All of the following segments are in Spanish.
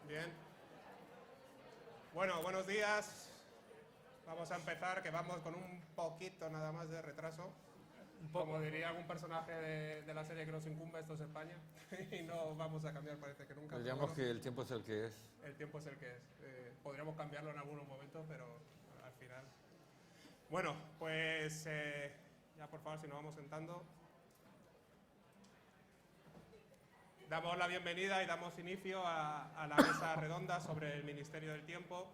Bien. Bueno, buenos días. Vamos a empezar, que vamos con un poquito nada más de retraso. Como diría algún personaje de la serie que nos incumbe, esto es España. Y no vamos a cambiar, parece que nunca. Diríamos Bueno, que el tiempo es el que es. el tiempo es el que es. Podríamos cambiarlo en algunos momentos, pero al final. Bueno, pues ya por favor, si nos vamos sentando. Damos la bienvenida y damos inicio a la mesa redonda sobre el Ministerio del Tiempo.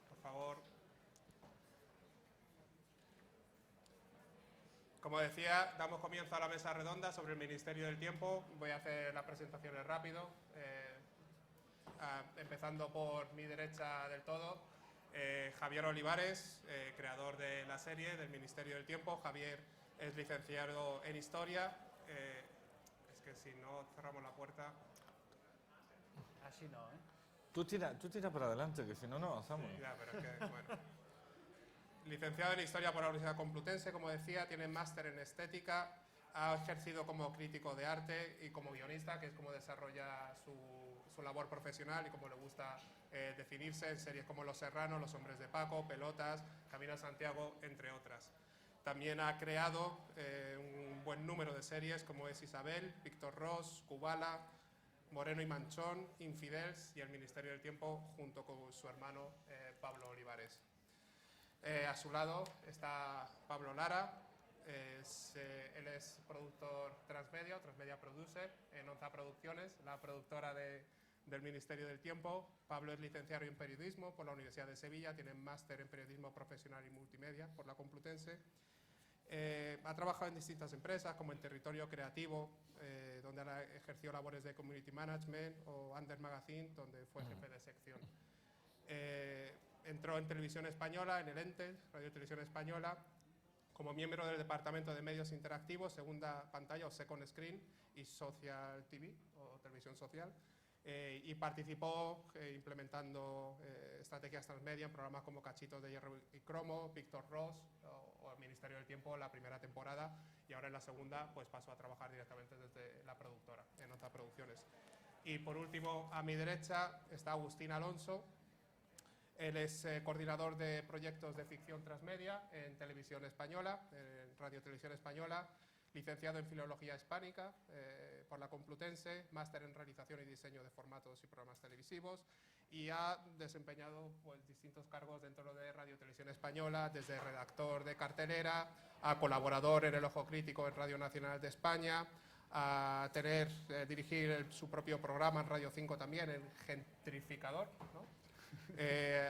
Por favor. Como decía, damos comienzo a la mesa redonda sobre el Ministerio del Tiempo. Voy a hacer las presentaciones rápido, empezando por mi derecha del todo. Javier Olivares, creador de la serie del Ministerio del Tiempo. Javier es licenciado en Historia. Es que si no cerramos la puerta... Así no, ¿eh? Tú tira para adelante, que si no, no avanzamos. Ya, pero es que, bueno. Licenciado en Historia por la Universidad Complutense, como decía, tiene máster en Estética, ha ejercido como crítico de arte y como guionista, que es como desarrolla su labor profesional y como le gusta definirse en series como Los Serranos, Los Hombres de Paco, Pelotas, Camino a Santiago, entre otras. También ha creado un buen número de series como es Isabel, Víctor Ros, Kubala, Moreno y Manchón, Infidels y El Ministerio del Tiempo, junto con su hermano Pablo Olivares. A su lado está Pablo Lara, él es productor transmedia, Transmedia Producer, en Onza Producciones, la productora del Ministerio del Tiempo. Pablo es licenciado en Periodismo por la Universidad de Sevilla, tiene máster en Periodismo Profesional y Multimedia por la Complutense. Ha trabajado en distintas empresas, como en Territorio Creativo, donde ha ejercido labores de Community Management, o Under Magazine, donde fue jefe de sección. Entró en Televisión Española, en el ENTE, Radio Televisión Española, como miembro del Departamento de Medios Interactivos, Segunda Pantalla o Second Screen y Social TV o Televisión Social, y participó implementando estrategias transmedia en programas como Cachitos de Hierro y Cromo, Víctor Ross o El Ministerio del Tiempo la primera temporada, y ahora en la segunda pues pasó a trabajar directamente desde la productora, en Onza Producciones. Y por último, a mi derecha está Agustín Alonso. Él es coordinador de proyectos de ficción transmedia en Televisión Española, en Radio Televisión Española, licenciado en Filología Hispánica por la Complutense, máster en Realización y Diseño de Formatos y Programas Televisivos, y ha desempeñado pues, distintos cargos dentro de Radio Televisión Española, desde redactor de cartelera a colaborador en El Ojo Crítico en Radio Nacional de España, a dirigir su propio programa en Radio 5 también, el Gentrificador, ¿no?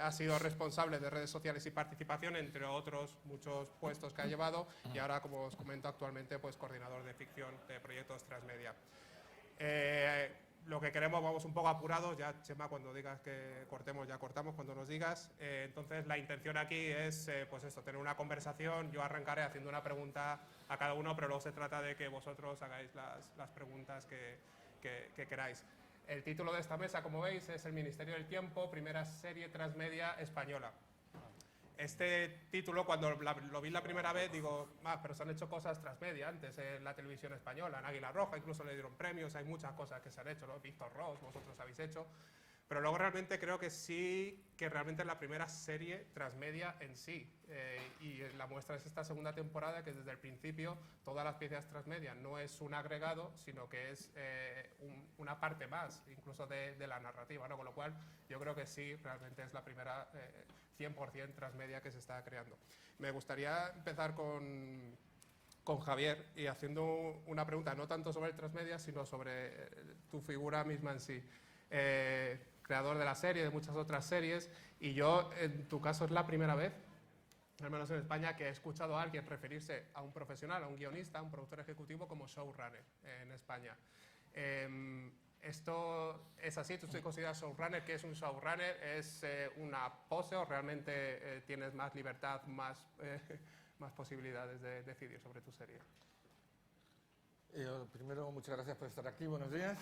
Ha sido responsable de redes sociales y participación, entre otros muchos puestos que ha llevado, y ahora, como os comento, actualmente pues coordinador de ficción de proyectos transmedia. Lo que queremos, vamos un poco apurados, ya Chema, cuando digas que cortemos, ya cortamos cuando nos digas. Entonces la intención aquí es pues esto, tener una conversación. Yo arrancaré haciendo una pregunta a cada uno, pero luego se trata de que vosotros hagáis las preguntas que queráis. El título de esta mesa, como veis, es El Ministerio del Tiempo, primera serie transmedia española. Este título, cuando lo vi la primera vez, digo, pero se han hecho cosas transmedia antes en la televisión española, en Águila Roja, incluso le dieron premios, hay muchas cosas que se han hecho, ¿no? Víctor Ross, vosotros habéis hecho. Pero luego realmente creo que sí, que realmente es la primera serie transmedia en sí. Y la muestra es esta segunda temporada, que desde el principio todas las piezas transmedia no es un agregado, sino que es una parte más, incluso de la narrativa, ¿no? Con lo cual yo creo que sí, realmente es la primera 100% transmedia que se está creando. Me gustaría empezar con Javier y haciendo una pregunta no tanto sobre el transmedia, sino sobre tu figura misma en sí. Creador de la serie, de muchas otras series, y yo, en tu caso, es la primera vez, al menos en España, que he escuchado a alguien referirse a un profesional, a un guionista, a un productor ejecutivo como showrunner en España. ¿Esto es así? ¿Tú te consideras showrunner? ¿Qué es un showrunner? ¿Es una pose o realmente tienes más libertad, más posibilidades de decidir sobre tu serie? Primero, muchas gracias por estar aquí. Buenos días.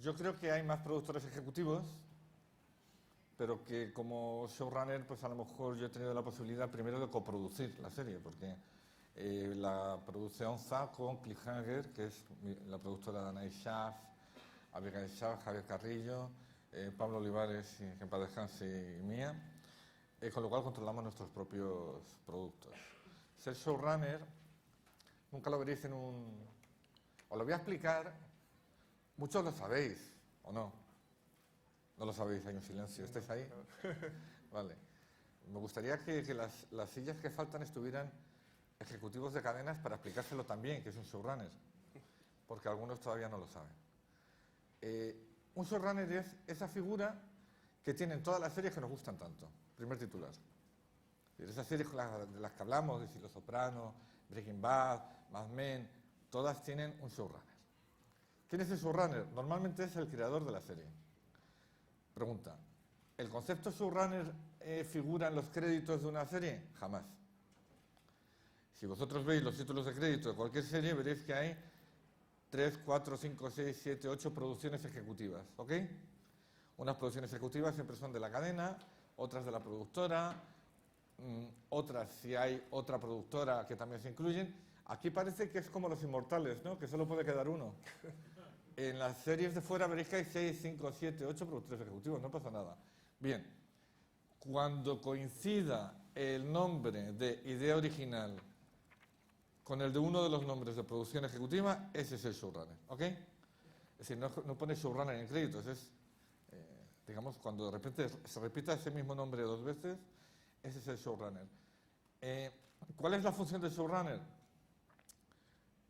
Yo creo que hay más productores ejecutivos, pero que como showrunner, pues a lo mejor yo he tenido la posibilidad primero de coproducir la serie, porque la produce Onza con Cliffhanger, que es la productora de Anais Schaaf, Abigail Shaw, Javier Carrillo, Pablo Olivares, que en paz descanse, y mía, con lo cual controlamos nuestros propios productos. Ser showrunner, nunca lo veréis en un... Os lo voy a explicar, muchos lo sabéis, ¿o no? No lo sabéis, hay un silencio, ¿estáis ahí? Vale. Me gustaría que las sillas que faltan estuvieran ejecutivos de cadenas para explicárselo también, que es un showrunner, porque algunos todavía no lo saben. Un showrunner es esa figura que tienen todas las series que nos gustan tanto. Primer titular. Esas series de las que hablamos, de Los Soprano, Breaking Bad, Mad Men, todas tienen un showrunner. ¿Quién es el showrunner? Normalmente es el creador de la serie. Pregunta, ¿el concepto showrunner figura en los créditos de una serie? Jamás. Si vosotros veis los títulos de crédito de cualquier serie, veréis que hay 3, 4, 5, 6, 7, 8 producciones ejecutivas, ¿ok? Unas producciones ejecutivas siempre son de la cadena, otras de la productora, otras si hay otra productora que también se incluyen. Aquí parece que es como Los Inmortales, ¿no? Que solo puede quedar uno. En las series de fuera veréis que hay 6, 5, 7, 8 productores ejecutivos, no pasa nada. Bien, cuando coincida el nombre de idea original con el de uno de los nombres de producción ejecutiva, ese es el showrunner, ¿ok? Es decir, no pone showrunner en créditos, es, digamos, cuando de repente se repita ese mismo nombre 2 veces, ese es el showrunner. ¿Cuál es la función del showrunner?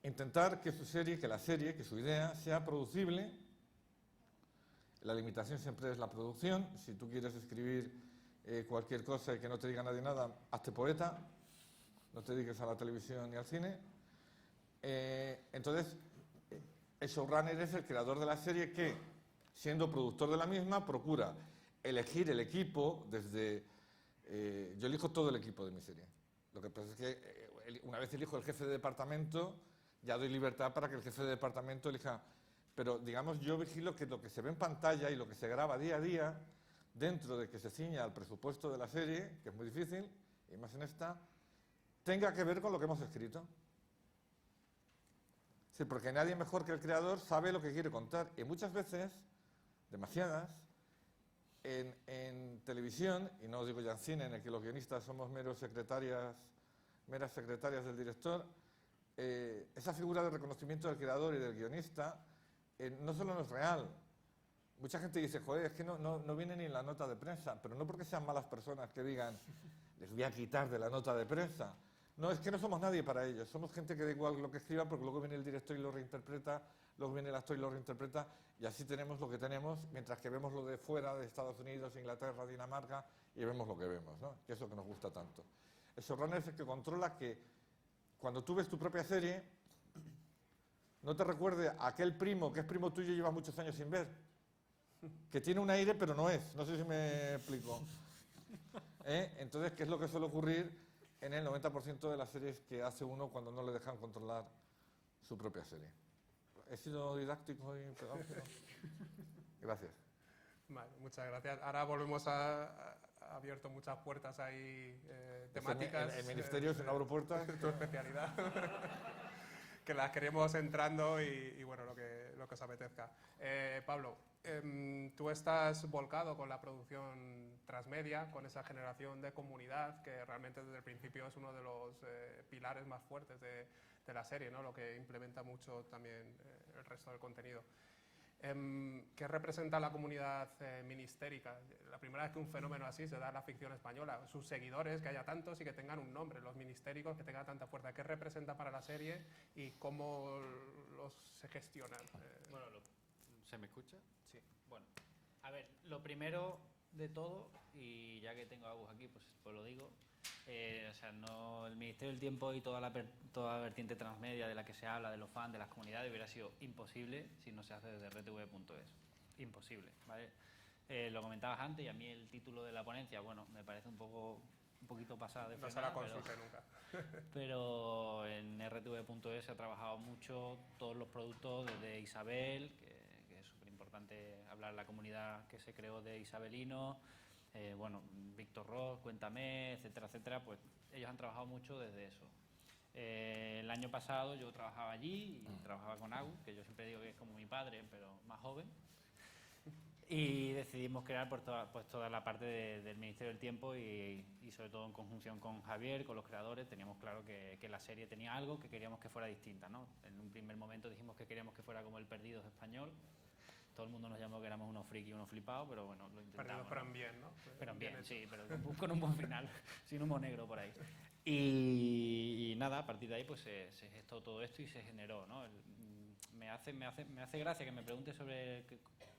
Intentar que su serie, que su idea sea producible. La limitación siempre es la producción. Si tú quieres escribir cualquier cosa y que no te diga nadie nada, hazte poeta. No te dediques a la televisión ni al cine. Entonces, el showrunner es el creador de la serie que, siendo productor de la misma, procura elegir el equipo desde... yo elijo todo el equipo de mi serie. Lo que pasa es que una vez elijo el jefe de departamento, ya doy libertad para que el jefe de departamento elija. Pero, digamos, yo vigilo que lo que se ve en pantalla y lo que se graba día a día, dentro de que se ciña al presupuesto de la serie, que es muy difícil, y más en esta, tenga que ver con lo que hemos escrito. Sí, porque nadie mejor que el creador sabe lo que quiere contar. Y muchas veces, demasiadas, en televisión, y no os digo ya en cine, en el que los guionistas somos meras secretarias del director, esa figura de reconocimiento del creador y del guionista no solo no es real. Mucha gente dice, joder, es que no viene ni en la nota de prensa, pero no porque sean malas personas que digan, les voy a quitar de la nota de prensa. No, es que no somos nadie para ellos, somos gente que da igual lo que escriba, porque luego viene el director y lo reinterpreta, luego viene el actor y lo reinterpreta, y así tenemos lo que tenemos, mientras que vemos lo de fuera, de Estados Unidos, Inglaterra, Dinamarca, y vemos lo que vemos, ¿no? Que es lo que nos gusta tanto. El showrunner es el que controla que cuando tú ves tu propia serie, no te recuerde a aquel primo que es primo tuyo y lleva muchos años sin ver, que tiene un aire pero no es, no sé si me explico. Entonces, ¿qué es lo que suele ocurrir en el 90% de las series que hace uno cuando no le dejan controlar su propia serie? ¿He sido didáctico y pedagógico? Gracias. Vale, muchas gracias. Ahora volvemos a abierto muchas puertas ahí temáticas. El ministerio, si no abro puertas. Tu especialidad. Que las queremos entrando y bueno, lo que os apetezca. Pablo, tú estás volcado con la producción transmedia, con esa generación de comunidad que realmente desde el principio es uno de los pilares más fuertes de la serie, ¿no? Lo que implementa mucho también el resto del contenido. ¿Qué representa la comunidad ministérica? La primera vez que un fenómeno así se da en la ficción española. Sus seguidores, que haya tantos y que tengan un nombre, los ministéricos, que tengan tanta fuerza. ¿Qué representa para la serie y cómo se gestionan? Bueno, ¿se me escucha? Sí. Bueno, a ver, lo primero de todo, y ya que tengo a Agus aquí, pues lo digo, o sea, el Ministerio del Tiempo y toda la vertiente transmedia de la que se habla, de los fans, de las comunidades, hubiera sido imposible si no se hace desde rtv.es. Imposible, ¿vale? Lo comentabas antes y a mí el título de la ponencia, bueno, me parece un poquito pasada de no se la consulte nunca. Pero en rtv.es se ha trabajado mucho todos los productos desde Isabel, que es súper importante hablar de la comunidad que se creó de isabelinos, bueno, Víctor Ross, Cuéntame, etcétera, etcétera, pues ellos han trabajado mucho desde eso. El año pasado yo trabajaba allí y trabajaba con Agus, que yo siempre digo que es como mi padre, pero más joven. Y decidimos crear pues toda la parte del Ministerio del Tiempo y sobre todo en conjunción con Javier, con los creadores, teníamos claro que la serie tenía algo que queríamos que fuera distinta, ¿no? En un primer momento dijimos que queríamos que fuera como el Perdidos español. Todo el mundo nos llamó que éramos unos friki y unos flipados, pero bueno, lo intentamos. Pero en bien, ¿no? Pero en bien, sí, pero con un buen final, sin humo negro por ahí. Y nada, a partir de ahí pues se gestó todo esto y se generó, ¿no? Me hace gracia que me pregunte sobre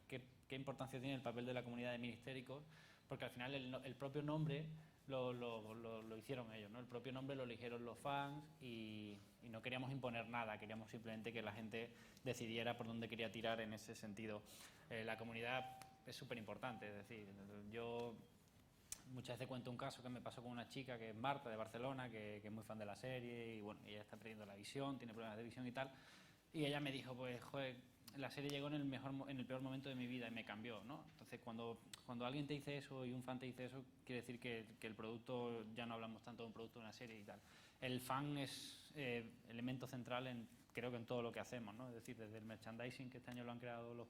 qué importancia tiene el papel de la comunidad de ministéricos, porque al final el propio nombre lo hicieron ellos, ¿no? El propio nombre lo eligieron los fans y no queríamos imponer nada, queríamos simplemente que la gente decidiera por dónde quería tirar en ese sentido. La comunidad es súper importante, es decir, yo muchas veces cuento un caso que me pasó con una chica que es Marta, de Barcelona, que es muy fan de la serie y bueno, ella está perdiendo la visión, tiene problemas de visión y tal, y ella me dijo, pues, joder, la serie llegó en el peor momento de mi vida y me cambió, ¿no? Entonces, cuando alguien te dice eso y un fan te dice eso, quiere decir que el producto, ya no hablamos tanto de un producto de una serie y tal. El fan es elemento central creo que en todo lo que hacemos, ¿no? Es decir, desde el merchandising, que este año lo han creado los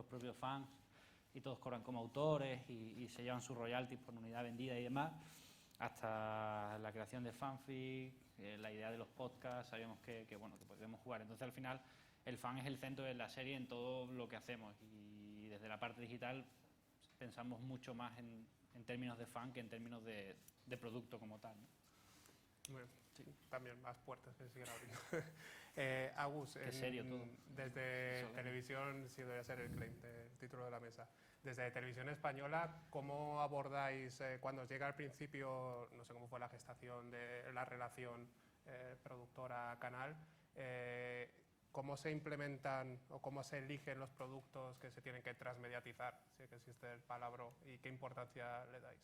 propios fans y todos cobran como autores y se llevan sus royalties por unidad vendida y demás, hasta la creación de fanfic, la idea de los podcasts, sabíamos que podíamos jugar. Entonces, al final, el fan es el centro de la serie en todo lo que hacemos y desde la parte digital pensamos mucho más en términos de fan que en términos de producto como tal, ¿no? Bueno, sí, también más puertas que seguir abriendo. Agus, Qué serio todo. Desde televisión, si debería ser el título de la mesa, desde televisión española, ¿cómo abordáis cuando os llega al principio, no sé cómo fue la gestación de la relación productora-canal, cómo se implementan o cómo se eligen los productos que se tienen que transmediatizar, si es que existe el palabra, y qué importancia le dais?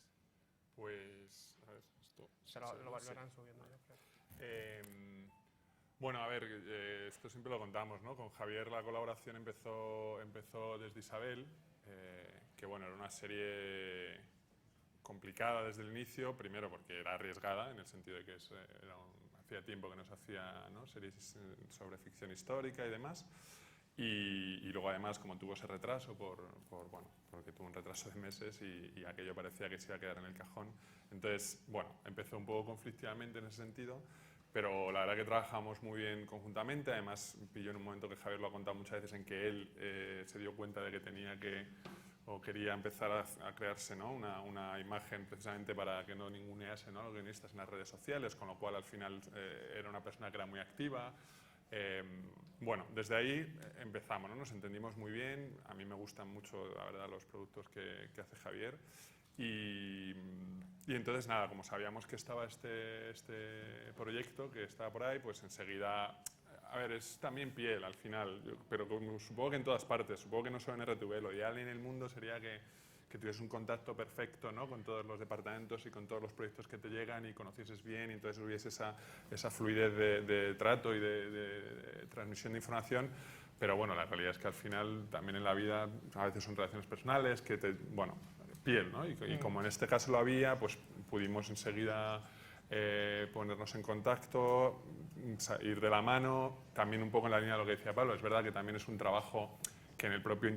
Pues, a ver, esto... Se lo volverán subiendo, yo creo. Bueno, a ver, esto siempre lo contamos, ¿no? Con Javier la colaboración empezó desde Isabel, que bueno, era una serie complicada desde el inicio, primero porque era arriesgada, en el sentido de que hacía tiempo que no se hacía, ¿no?, series sobre ficción histórica y demás. Y luego además, como tuvo ese retraso, porque tuvo un retraso de meses y aquello parecía que se iba a quedar en el cajón. Entonces, bueno, empezó un poco conflictivamente en ese sentido, pero la verdad que trabajamos muy bien conjuntamente. Además, pilló en un momento que Javier lo ha contado muchas veces en que él se dio cuenta de que quería empezar a crearse, ¿no?, una imagen precisamente para que no ningunease, ¿no?, los guionistas en las redes sociales, con lo cual al final era una persona que era muy activa. Bueno, desde ahí empezamos, ¿no? Nos entendimos muy bien. A mí me gustan mucho, la verdad, los productos que hace Javier. Y entonces, nada, como sabíamos que estaba este proyecto que estaba por ahí, pues enseguida... A ver, es también piel al final, pero supongo que en todas partes, supongo que no solo en RTV, lo ideal en el mundo sería que tuvieses un contacto perfecto, ¿no?, con todos los departamentos y con todos los proyectos que te llegan y conocieses bien y entonces hubiese esa fluidez de trato y de transmisión de información, pero bueno, la realidad es que al final también en la vida a veces son relaciones personales, piel, ¿no? Y como en este caso lo había, pues pudimos enseguida ponernos en contacto, ir de la mano, también un poco en la línea de lo que decía Pablo. Es verdad que también es un trabajo que en el propio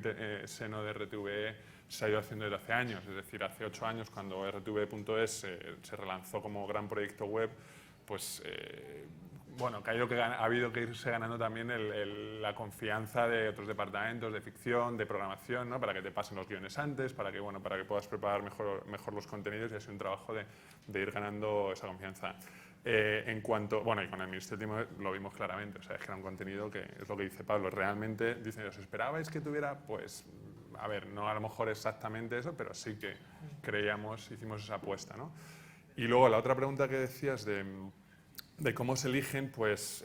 seno de RTV se ha ido haciendo desde hace años, es decir, hace 8 años cuando RTV.es se relanzó como gran proyecto web, pues bueno, que ha habido que irse ganando también la confianza de otros departamentos de ficción, de programación, ¿no?, para que te pasen los guiones antes, para que puedas preparar mejor los contenidos, y ha sido un trabajo de ir ganando esa confianza. Y con el Ministerio lo vimos claramente, o sea, es que era un contenido que, es lo que dice Pablo, realmente, dicen, ¿os esperabais que tuviera? Pues, a ver, no a lo mejor exactamente eso, pero sí que hicimos esa apuesta, ¿no? Y luego la otra pregunta que decías de cómo se eligen, pues,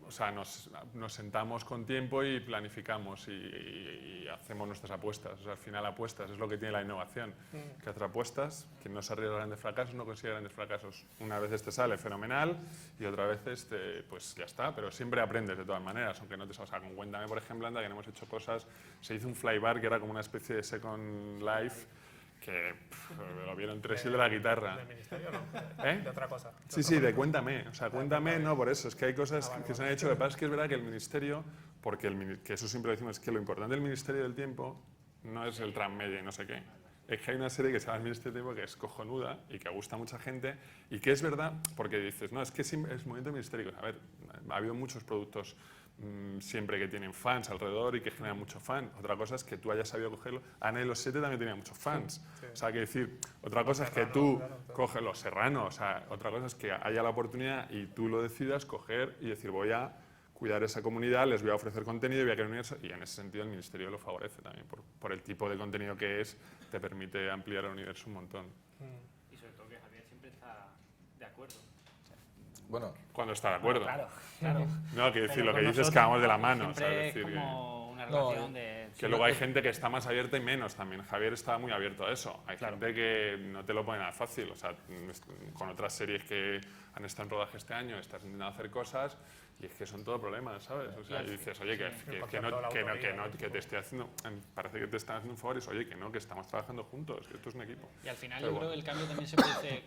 o sea, nos sentamos con tiempo y planificamos y hacemos nuestras apuestas. O sea, al final apuestas es lo que tiene la innovación. Que hacer apuestas, quien no se arriesga a grandes fracasos no consigue grandes fracasos. Una vez te sale fenomenal y otra vez pues ya está, pero siempre aprendes de todas maneras, aunque no te salga. O sea, con Cuéntame, por ejemplo, anda que no hemos hecho cosas. Se hizo un flybar que era como una especie de Second Life, que lo vieron 3 y de la guitarra. Del ministerio no, ¿Eh? de otra cosa. Sí, sí, de Cuéntame. O sea, Cuéntame, no, por eso. Es que hay cosas que se han hecho. Lo que pasa es que es verdad que el ministerio, porque que eso siempre lo decimos, es que lo importante del Ministerio del Tiempo no es el transmedia y no sé qué. Es que hay una serie que se llama El Ministerio del Tiempo que es cojonuda y que gusta a mucha gente y que es verdad porque dices, no, es que es movimiento ministerio. A ver, ha habido muchos productos siempre que tienen fans alrededor y que generan muchos fans. Otra cosa es que tú hayas sabido cogerlo. Ana y los 7 también tenía muchos fans. Sí. O sea, que decir, otra cosa es que tú coges Los Serranos. O sea, otra cosa es que haya la oportunidad y tú lo decidas coger y decir, voy a cuidar esa comunidad, les voy a ofrecer contenido y voy a crear un universo. Y en ese sentido el Ministerio lo favorece también, por el tipo de contenido que es, te permite ampliar el universo un montón. Y sobre todo que Javier siempre está de acuerdo. Bueno, Cuando está de acuerdo. Claro, claro. No, quiero decir, Pero lo que con dices es que nosotros, vamos de la mano. O sea, siempre es decir, es como una No, relación de... que luego hay gente que está más abierta y menos también. Javier está muy abierto a eso. Hay gente que no te lo pone nada fácil. O sea, con otras series que han estado en rodaje este año, estás intentando hacer cosas y es que son todo problemas, ¿sabes? O sea, y dices, oye, que te estoy haciendo, parece que te están haciendo un favor y es, oye, que estamos trabajando juntos, que esto es un equipo. Y al final Pero yo creo que el cambio también se produce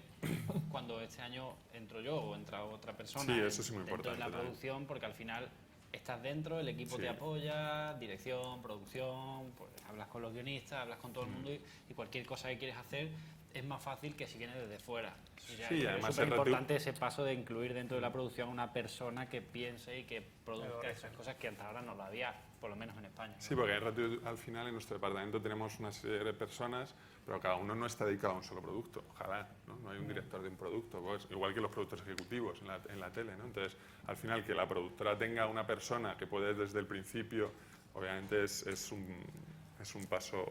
cuando este año entro yo o entra otra persona Sí, eso es muy dentro de importante la también. producción, porque al final estás dentro, el equipo Sí. te apoya, dirección, producción, pues hablas con los guionistas, hablas con todo el mundo y cualquier cosa que quieres hacer es más fácil que si vienes desde fuera. Sí, es además súper el importante ese paso de incluir dentro de la producción una persona que piense y que produzca esas cosas que hasta ahora no lo había, por lo menos en España. Sí, porque al final en nuestro departamento tenemos una serie de personas, pero cada uno no está dedicado a un solo producto. Ojalá, ¿no? No hay un director de un producto, pues, igual que los productos ejecutivos en la tele, ¿no? Entonces, al final, que la productora tenga una persona que puede desde el principio, obviamente es un paso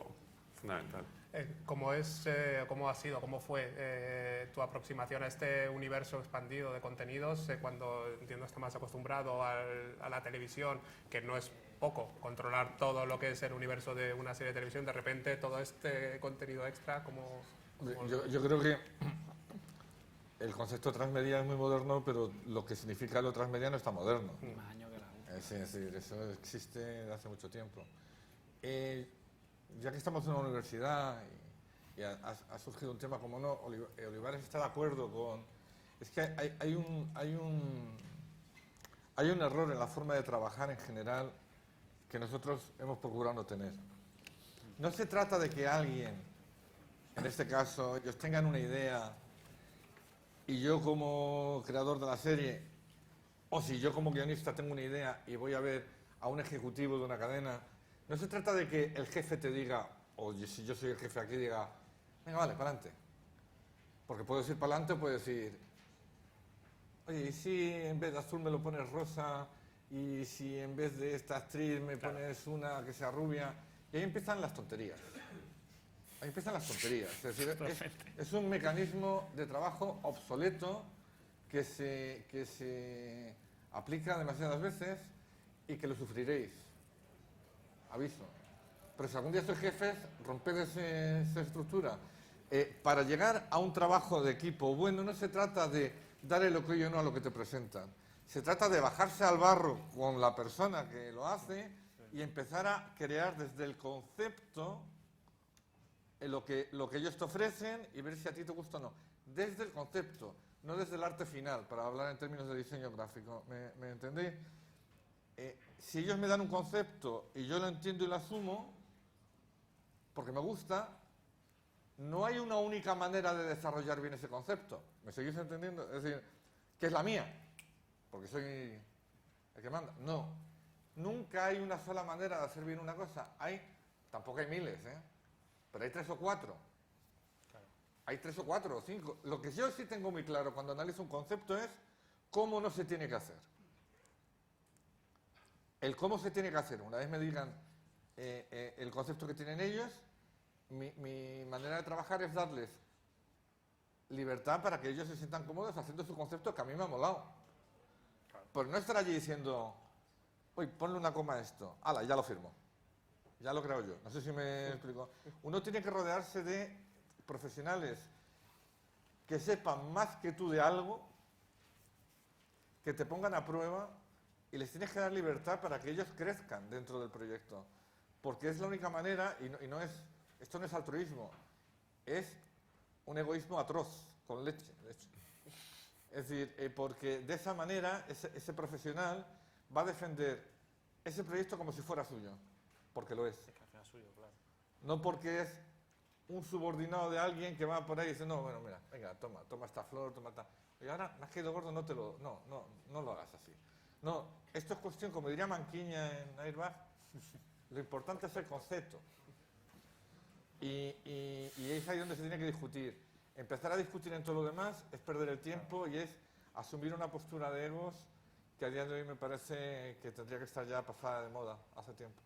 fundamental. ¿Cómo ha sido, cómo fue tu aproximación a este universo expandido de contenidos cuando, entiendo, está más acostumbrado a la televisión, que no es poco controlar todo lo que es el universo de una serie de televisión, de repente todo este contenido extra, ¿cómo yo creo que el concepto transmedia es muy moderno, pero lo que significa lo transmedia no está moderno. Más años que la U. Es decir, eso existe desde hace mucho tiempo. Ya que estamos en una universidad y ha surgido un tema como no, Olivares está de acuerdo con... Es que hay un error en la forma de trabajar en general que nosotros hemos procurado no tener. No se trata de que alguien, en este caso, ellos tengan una idea y yo como creador de la serie, o si yo como guionista tengo una idea y voy a ver a un ejecutivo de una cadena, no se trata de que el jefe te diga, o si yo soy el jefe aquí, diga, venga, vale, para adelante. Porque puedo decir para adelante o puedo decir, oye, ¿y si en vez de azul me lo pones rosa? ¿Y si en vez de esta actriz me pones una que sea rubia? Y ahí empiezan las tonterías. Ahí empiezan las tonterías. Es decir, es un mecanismo de trabajo obsoleto que se aplica demasiadas veces y que lo sufriréis. Aviso. Pero si algún día sois jefes, romped esa estructura. Para llegar a un trabajo de equipo bueno no se trata de dar el ok o no a lo que te presentan. Se trata de bajarse al barro con la persona que lo hace y empezar a crear desde el concepto lo que ellos te ofrecen y ver si a ti te gusta o no. Desde el concepto, no desde el arte final, para hablar en términos de diseño gráfico. ¿Me entendéis? Si ellos me dan un concepto y yo lo entiendo y lo asumo, porque me gusta, no hay una única manera de desarrollar bien ese concepto. ¿Me seguís entendiendo? Es decir, que es la mía, porque soy el que manda. No, nunca hay una sola manera de hacer bien una cosa. Tampoco hay miles, pero hay 3 o 4. Hay 3 o 4 o 5. Lo que yo sí tengo muy claro cuando analizo un concepto es cómo no se tiene que hacer. El cómo se tiene que hacer. Una vez me digan el concepto que tienen ellos, mi manera de trabajar es darles libertad para que ellos se sientan cómodos haciendo su concepto que a mí me ha molado. Pero no estar allí diciendo, oye, ponle una coma a esto. ¡Hala, ya lo firmo! Ya lo creo yo. No sé si me explico. Uno tiene que rodearse de profesionales que sepan más que tú de algo, que te pongan a prueba y les tienes que dar libertad para que ellos crezcan dentro del proyecto. Porque es la única manera, y no es, esto no es altruismo, es un egoísmo atroz, con leche, de hecho. Es decir, porque de esa manera ese profesional va a defender ese proyecto como si fuera suyo, porque lo es. Es que al final es suyo, claro. No porque es un subordinado de alguien que va por ahí y dice, no, bueno, mira, venga, toma esta flor, toma esta... Y ahora, me has caído gordo, no lo hagas así. No, esto es cuestión, como diría Manquiña en Airbag, lo importante es el concepto. Y es ahí donde se tiene que discutir. Empezar a discutir en todo lo demás es perder el tiempo y es asumir una postura de egos que a día de hoy me parece que tendría que estar ya pasada de moda hace tiempo.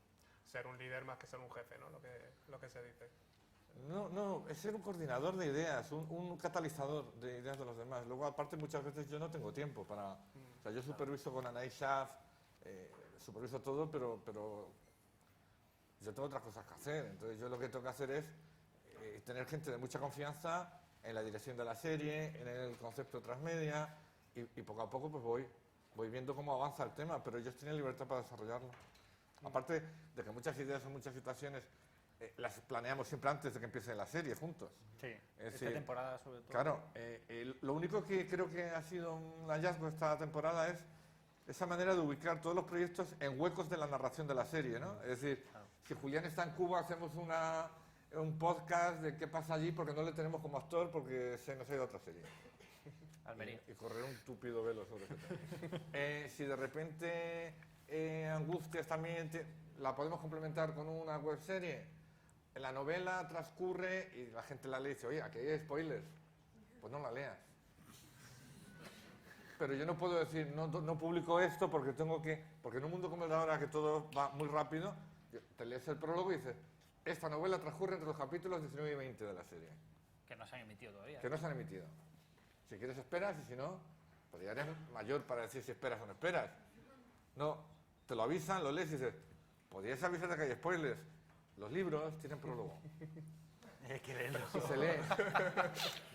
Ser un líder más que ser un jefe, ¿no? Lo que se dice. No, es ser un coordinador de ideas, un catalizador de ideas de los demás. Luego, aparte, muchas veces yo no tengo tiempo para... O sea, yo superviso con Anaïs Schaaf, superviso todo, pero yo tengo otras cosas que hacer. Entonces, yo lo que tengo que hacer es tener gente de mucha confianza en la dirección de la serie, en el concepto transmedia, y poco a poco pues voy viendo cómo avanza el tema, pero ellos tienen libertad para desarrollarlo. Aparte de que muchas ideas en muchas situaciones las planeamos siempre antes de que empiece la serie, juntos. Sí, Es esta decir, temporada sobre todo. Claro, lo único que creo que ha sido un hallazgo esta temporada es esa manera de ubicar todos los proyectos en huecos de la narración de la serie, ¿no? Es decir, Claro. si Julián está en Cuba, hacemos un podcast de qué pasa allí porque no le tenemos como actor porque se nos ha ido a otra serie. Almería. Y correr un túpido velo sobre ese tema. Si de repente Angustias también la podemos complementar con una webserie, la novela transcurre y la gente la lee y dice, oye, aquí hay spoilers. Pues no la leas. Pero yo no puedo decir, no publico esto porque porque en un mundo como el de ahora que todo va muy rápido, te lees el prólogo y dices, esta novela transcurre entre los capítulos 19 y 20 de la serie, Que no se han emitido todavía. que no se han emitido. Si quieres esperas y si no, pues ya eres mayor para decir si esperas o no esperas. No, te lo avisan, lo lees y dices, podrías avisar de que hay spoilers. Los libros tienen prólogo. Hay que leerlo. Y se lee.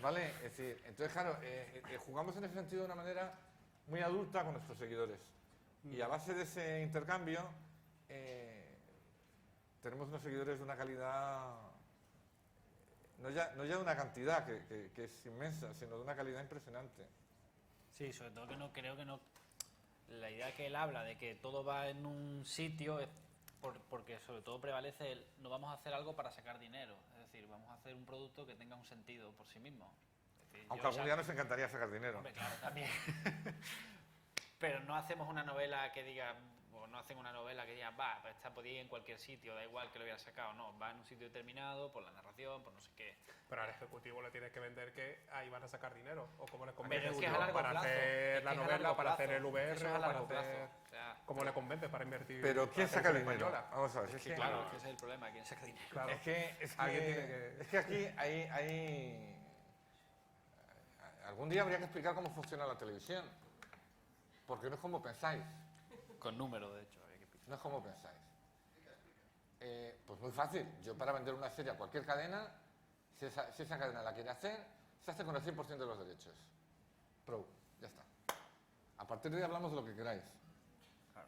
¿Vale? Es decir, entonces, claro, jugamos en ese sentido de una manera muy adulta con nuestros seguidores. Y a base de ese intercambio, tenemos unos seguidores de una calidad, no ya de una cantidad que es inmensa, sino de una calidad impresionante. Sí, sobre todo que no creo que no. La idea que él habla de que todo va en un sitio es porque sobre todo prevalece el no vamos a hacer algo para sacar dinero. Es decir, vamos a hacer un producto que tenga un sentido por sí mismo. Es decir, Aunque algún día nos encantaría sacar dinero. Hombre, claro, también. Pero no hacemos una novela que diga, o no hacen una novela que diga, va, pues esta podía ir en cualquier sitio, da igual que lo hubiera sacado, no, va en un sitio determinado, por la narración, por no sé qué. Pero al ejecutivo le tienes que vender que ahí van a sacar dinero. O como le Pero convence es que es a largo para plazo. hacer Es la que es a novela, largo para hacer plazo. el VR, Eso es a para largo hacer... plazo. O sea, ¿Cómo le convence para invertir? Pero ¿quién para saca hacer dinero? española? Vamos a ver, es que, claro, es que ese es el problema, ¿quién saca dinero? Claro. Alguien tiene que... Es que aquí hay... Algún día habría que explicar cómo funciona la televisión. Porque no es como pensáis. Con números, de hecho. Había que No es como pensáis. Pues muy fácil. Yo para vender una serie a cualquier cadena, si esa cadena la quiere hacer, se hace con el 100% de los derechos. Pro, ya está. A partir de ahí hablamos de lo que queráis.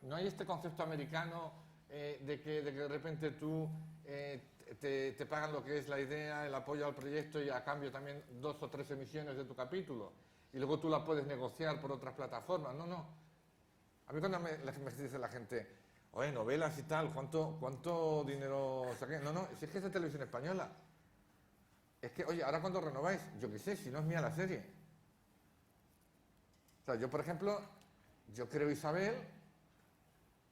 No hay este concepto americano de que de repente tú te pagan lo que es la idea, el apoyo al proyecto y a cambio también 2 o 3 emisiones de tu capítulo. Y luego tú la puedes negociar por otras plataformas. No. A mí cuando me dice la gente, oye, novelas y tal, ¿cuánto dinero saqué? No, si es que es de Televisión Española. Es que, oye, ahora cuando renováis, yo qué sé, si no es mía la serie. O sea, yo, por ejemplo, yo creo Isabel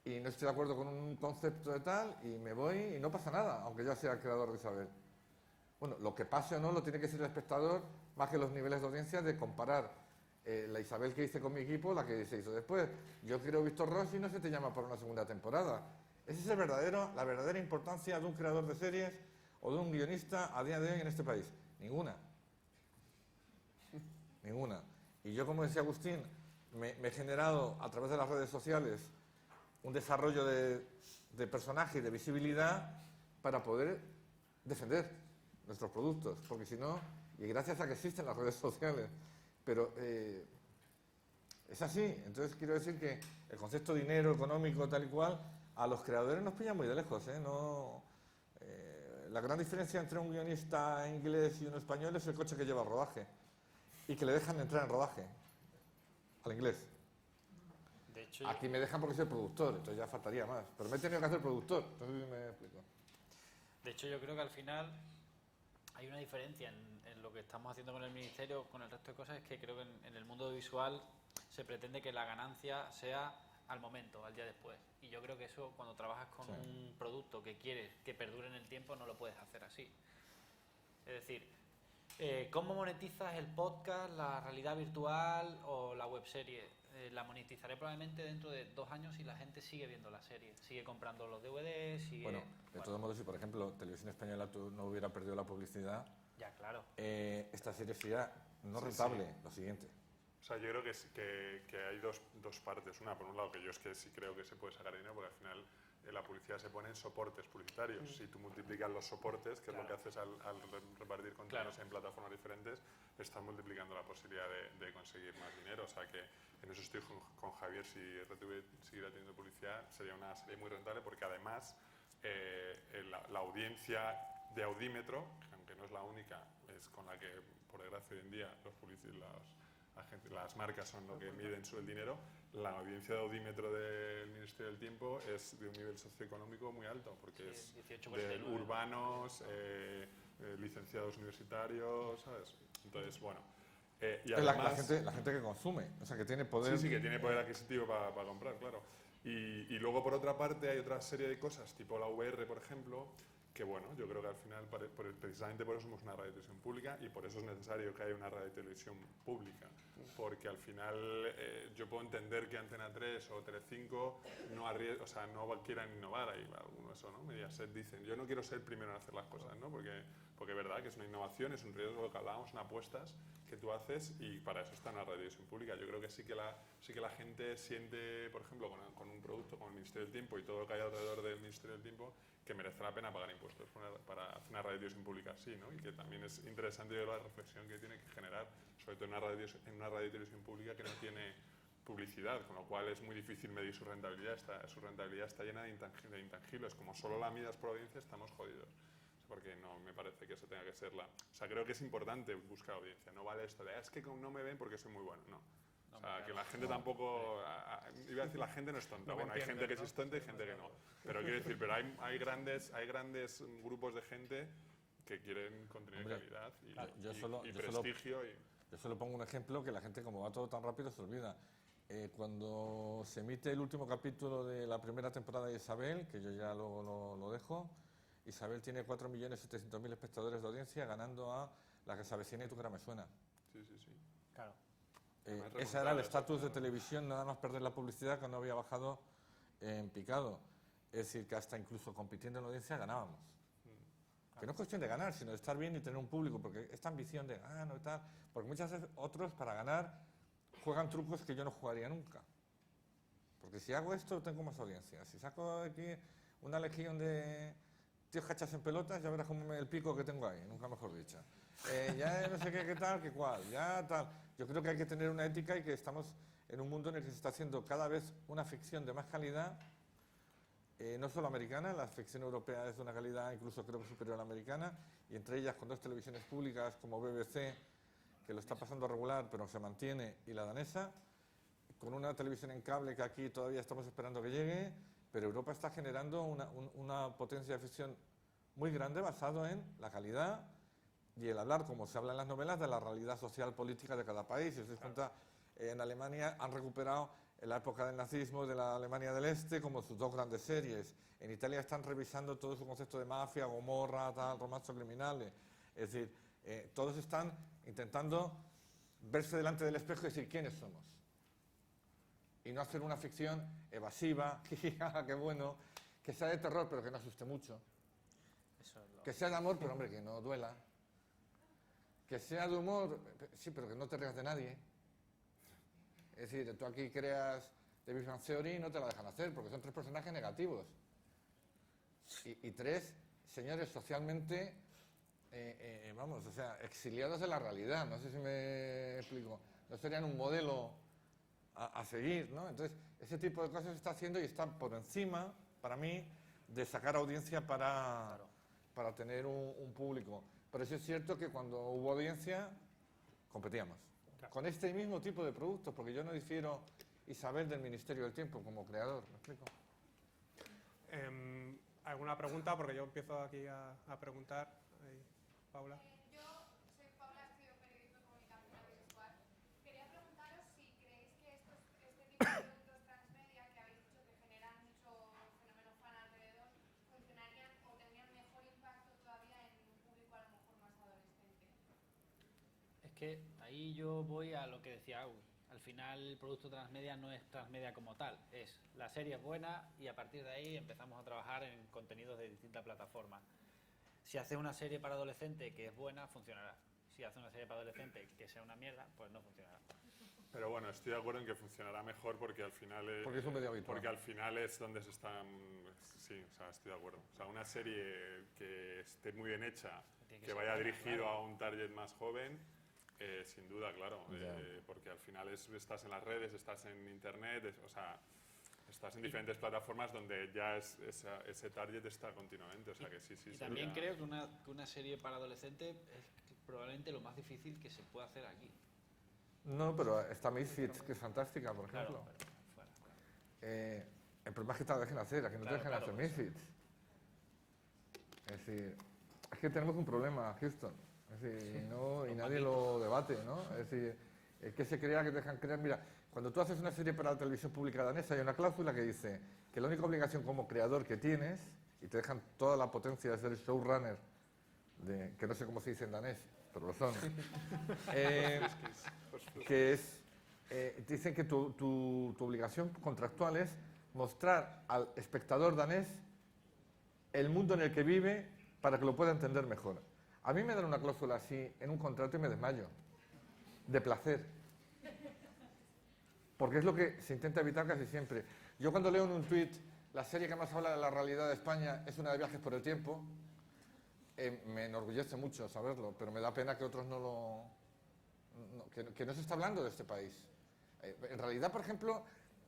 y no estoy de acuerdo con un concepto de tal y me voy y no pasa nada, aunque yo sea el creador de Isabel. Bueno, lo que pase o no lo tiene que ser el espectador, más que los niveles de audiencia, de comparar la Isabel que hice con mi equipo, la que se hizo después. Yo quiero Víctor Rossi y no se te llama para una segunda temporada. Esa es la verdadera importancia de un creador de series o de un guionista a día de hoy en este país. Ninguna. Ninguna. Y yo, como decía Agustín, me he generado a través de las redes sociales un desarrollo de personaje y de visibilidad para poder defender nuestros productos. Porque si no, y gracias a que existen las redes sociales, pero es así. Entonces quiero decir que el concepto de dinero económico tal y cual a los creadores nos pilla muy de lejos, ¿eh? No, la gran diferencia entre un guionista inglés y uno español es el coche que lleva al rodaje y que le dejan entrar en rodaje al inglés. De hecho, Aquí me dejan porque soy productor, entonces ya faltaría más. Pero me he tenido que hacer productor, entonces me explico. de hecho, yo creo que al final hay una diferencia en lo que estamos haciendo con el Ministerio, con el resto de cosas, es que creo que en el mundo visual se pretende que la ganancia sea al momento, al día después. Y yo creo que eso, cuando trabajas con un producto que quieres que perdure en el tiempo, no lo puedes hacer así. Es decir, ¿cómo monetizas el podcast, la realidad virtual o la webserie? La monetizaré probablemente dentro de 2 años si la gente sigue viendo la serie, sigue comprando los DVDs, sigue... Bueno, de todos modos, si por ejemplo Televisión Española no hubiera perdido la publicidad, Ya, claro. esta serie sería no rentable, lo siguiente. O sea, yo creo que hay dos partes. Una, por un lado, que yo es que sí creo que se puede sacar dinero, porque al final la publicidad se pone en soportes publicitarios. Si tú multiplicas los soportes, que es lo que haces al repartir contenidos en plataformas diferentes, estás multiplicando la posibilidad de conseguir más dinero. O sea que en eso estoy con Javier. Si RTV siguiera teniendo publicidad, sería una serie muy rentable, porque además la audiencia de Audímetro, que aunque no es la única, es con la que, por desgracia, hoy en día las marcas son lo que miden el dinero. La audiencia de Audímetro del Ministerio del Tiempo es de un nivel socioeconómico muy alto, porque es 18,49. de urbanos, licenciados universitarios, ¿sabes? Entonces, bueno. Y Es además, la gente que consume, o sea, que tiene poder. sí, que tiene poder adquisitivo para comprar, claro. Y luego, por otra parte, hay otra serie de cosas, tipo la VR, por ejemplo, que bueno, yo creo que al final, precisamente por eso somos una radio y televisión pública, y por eso es necesario que haya una radio y televisión pública, porque al final yo puedo entender que Antena 3 o Telecinco no quieran innovar. Ahí algunos eso, ¿no? Mediaset dicen, yo no quiero ser el primero en hacer las cosas, ¿no? Porque es verdad que es una innovación, es un riesgo, lo que hablábamos, son apuestas que tú haces, y para eso está una radio y televisión pública. Yo creo que sí que la gente siente, por ejemplo, con un producto como el Ministerio del Tiempo y todo lo que hay alrededor del Ministerio del Tiempo, que merece la pena pagar impuestos para hacer una radio y televisión pública así, ¿no? Y que también es interesante la reflexión que tiene que generar, sobre todo en una radio y televisión pública que no tiene publicidad, con lo cual es muy difícil medir su rentabilidad. Su rentabilidad está llena de intangibles. Como solo la midas por audiencia, estamos jodidos. Porque no me parece que eso tenga que ser O sea, creo que es importante buscar audiencia. No vale esto de, es que no me ven porque soy muy bueno. No. O sea, que la gente tampoco... Iba a decir, la gente no es tonta. Bueno, hay gente que sí es tonta y gente que no. Pero quiero decir, hay grandes grupos de gente que quieren contenido de calidad y prestigio. Yo solo pongo un ejemplo que la gente, como va todo tan rápido, se olvida. Cuando se emite el último capítulo de la primera temporada de Isabel, que yo ya luego lo dejo, Isabel tiene 4.700.000 espectadores de audiencia, ganando a La que se avecina y Tu cara me suena. Sí. Claro. Ese era el estatus de televisión, nada más perder la publicidad, que no había bajado en picado. Es decir, que hasta incluso compitiendo en la audiencia ganábamos. Que no es cuestión de ganar, sino de estar bien y tener un público, porque esta ambición de no y tal, porque muchas veces otros para ganar juegan trucos que yo no jugaría nunca. Porque si hago esto tengo más audiencia. Si saco aquí una legión de tíos cachas en pelotas, ya verás cómo el pico que tengo ahí, nunca mejor dicho. Ya no sé qué tal, qué cual, ya tal. Yo creo que hay que tener una ética y que estamos en un mundo en el que se está haciendo cada vez una ficción de más calidad, no solo americana, la ficción europea es de una calidad incluso creo que superior a la americana, y entre ellas con 2 televisiones públicas como BBC, que lo está pasando regular pero se mantiene, y la danesa, con una televisión en cable que aquí todavía estamos esperando que llegue, pero Europa está generando una potencia de ficción muy grande basado en la calidad y el hablar, como se habla en las novelas, de la realidad social política de cada país. Si os dais cuenta, en Alemania han recuperado en la época del nazismo de la Alemania del Este como sus 2 grandes series. En Italia están revisando todo su concepto de mafia, Gomorra, tal, romanzo criminales. Es decir, todos están intentando verse delante del espejo y decir quiénes somos. Y no hacer una ficción evasiva, qué bueno, que sea de terror pero que no asuste mucho. Que sea de amor, pero hombre, que no duela. Que sea de humor, sí, pero que no te rías de nadie. Es decir, tú aquí creas The Big Bang Theory y no te la dejan hacer, porque son 3 personajes negativos. Y 3 señores socialmente, vamos, o sea, exiliados de la realidad. No sé si me explico. No serían un modelo a seguir, ¿no? Entonces, ese tipo de cosas se está haciendo y está por encima, para mí, de sacar audiencia para para tener un público. Pero sí es cierto que cuando hubo audiencia, competíamos. Claro. Con este mismo tipo de productos, porque yo no difiero, Isabel, del Ministerio del Tiempo como creador, ¿me explico? ¿Alguna pregunta? Porque yo empiezo aquí a preguntar. Ahí, Paula. Yo soy Paula, estudio periodismo y comunicación audiovisual. Quería preguntaros si creéis que este tipo de productos transmedia que habéis dicho que generan mucho fenómeno fan alrededor, funcionarían o tendrían mejor impacto todavía en un público a lo mejor más adolescente. Es que ahí yo voy a lo que decía Agus. Al final el producto transmedia no es transmedia como tal, es la serie es buena y a partir de ahí empezamos a trabajar en contenidos de distintas plataformas. Si hace una serie para adolescente que es buena, funcionará. Si hace una serie para adolescente que sea una mierda, pues no funcionará. Pero bueno, estoy de acuerdo en que funcionará mejor porque al final Porque es un medio habitual. porque al final es donde se están. Sí, o sea, estoy de acuerdo. O sea, una serie que esté muy bien hecha, Tiene que que ser vaya buena, dirigido claro. a un target más joven, sin duda, claro. Ya. Porque al final estás en las redes, estás en internet, o sea, estás en diferentes plataformas donde ya ese target está continuamente. O sea que sí, sí. Y también sería- creo que una serie para adolescente es probablemente lo más difícil que se puede hacer aquí. No, pero está Misfits, que es fantástica, por ejemplo. Claro, pero fuera. El problema es que te la dejen hacer, a que no Claro, te dejen claro, hacer eso. Misfits. Es decir, es que tenemos un problema, Houston. Es decir, y nadie lo debate, ¿no? Es decir, el que se crea que te dejan crear. Mira, cuando tú haces una serie para la televisión pública danesa, hay una cláusula que dice que la única obligación como creador que tienes, y te dejan toda la potencia de ser showrunner, que no sé cómo se dice en danés, pero lo son, que es, dicen que tu obligación contractual es mostrar al espectador danés el mundo en el que vive para que lo pueda entender mejor. A mí me dan una cláusula así en un contrato y me desmayo, de placer. Porque es lo que se intenta evitar casi siempre. Yo cuando leo en un tuit, la serie que más habla de la realidad de España es una de Viajes por el Tiempo, me enorgullece mucho saberlo, pero me da pena que otros que no se está hablando de este país. En realidad, por ejemplo,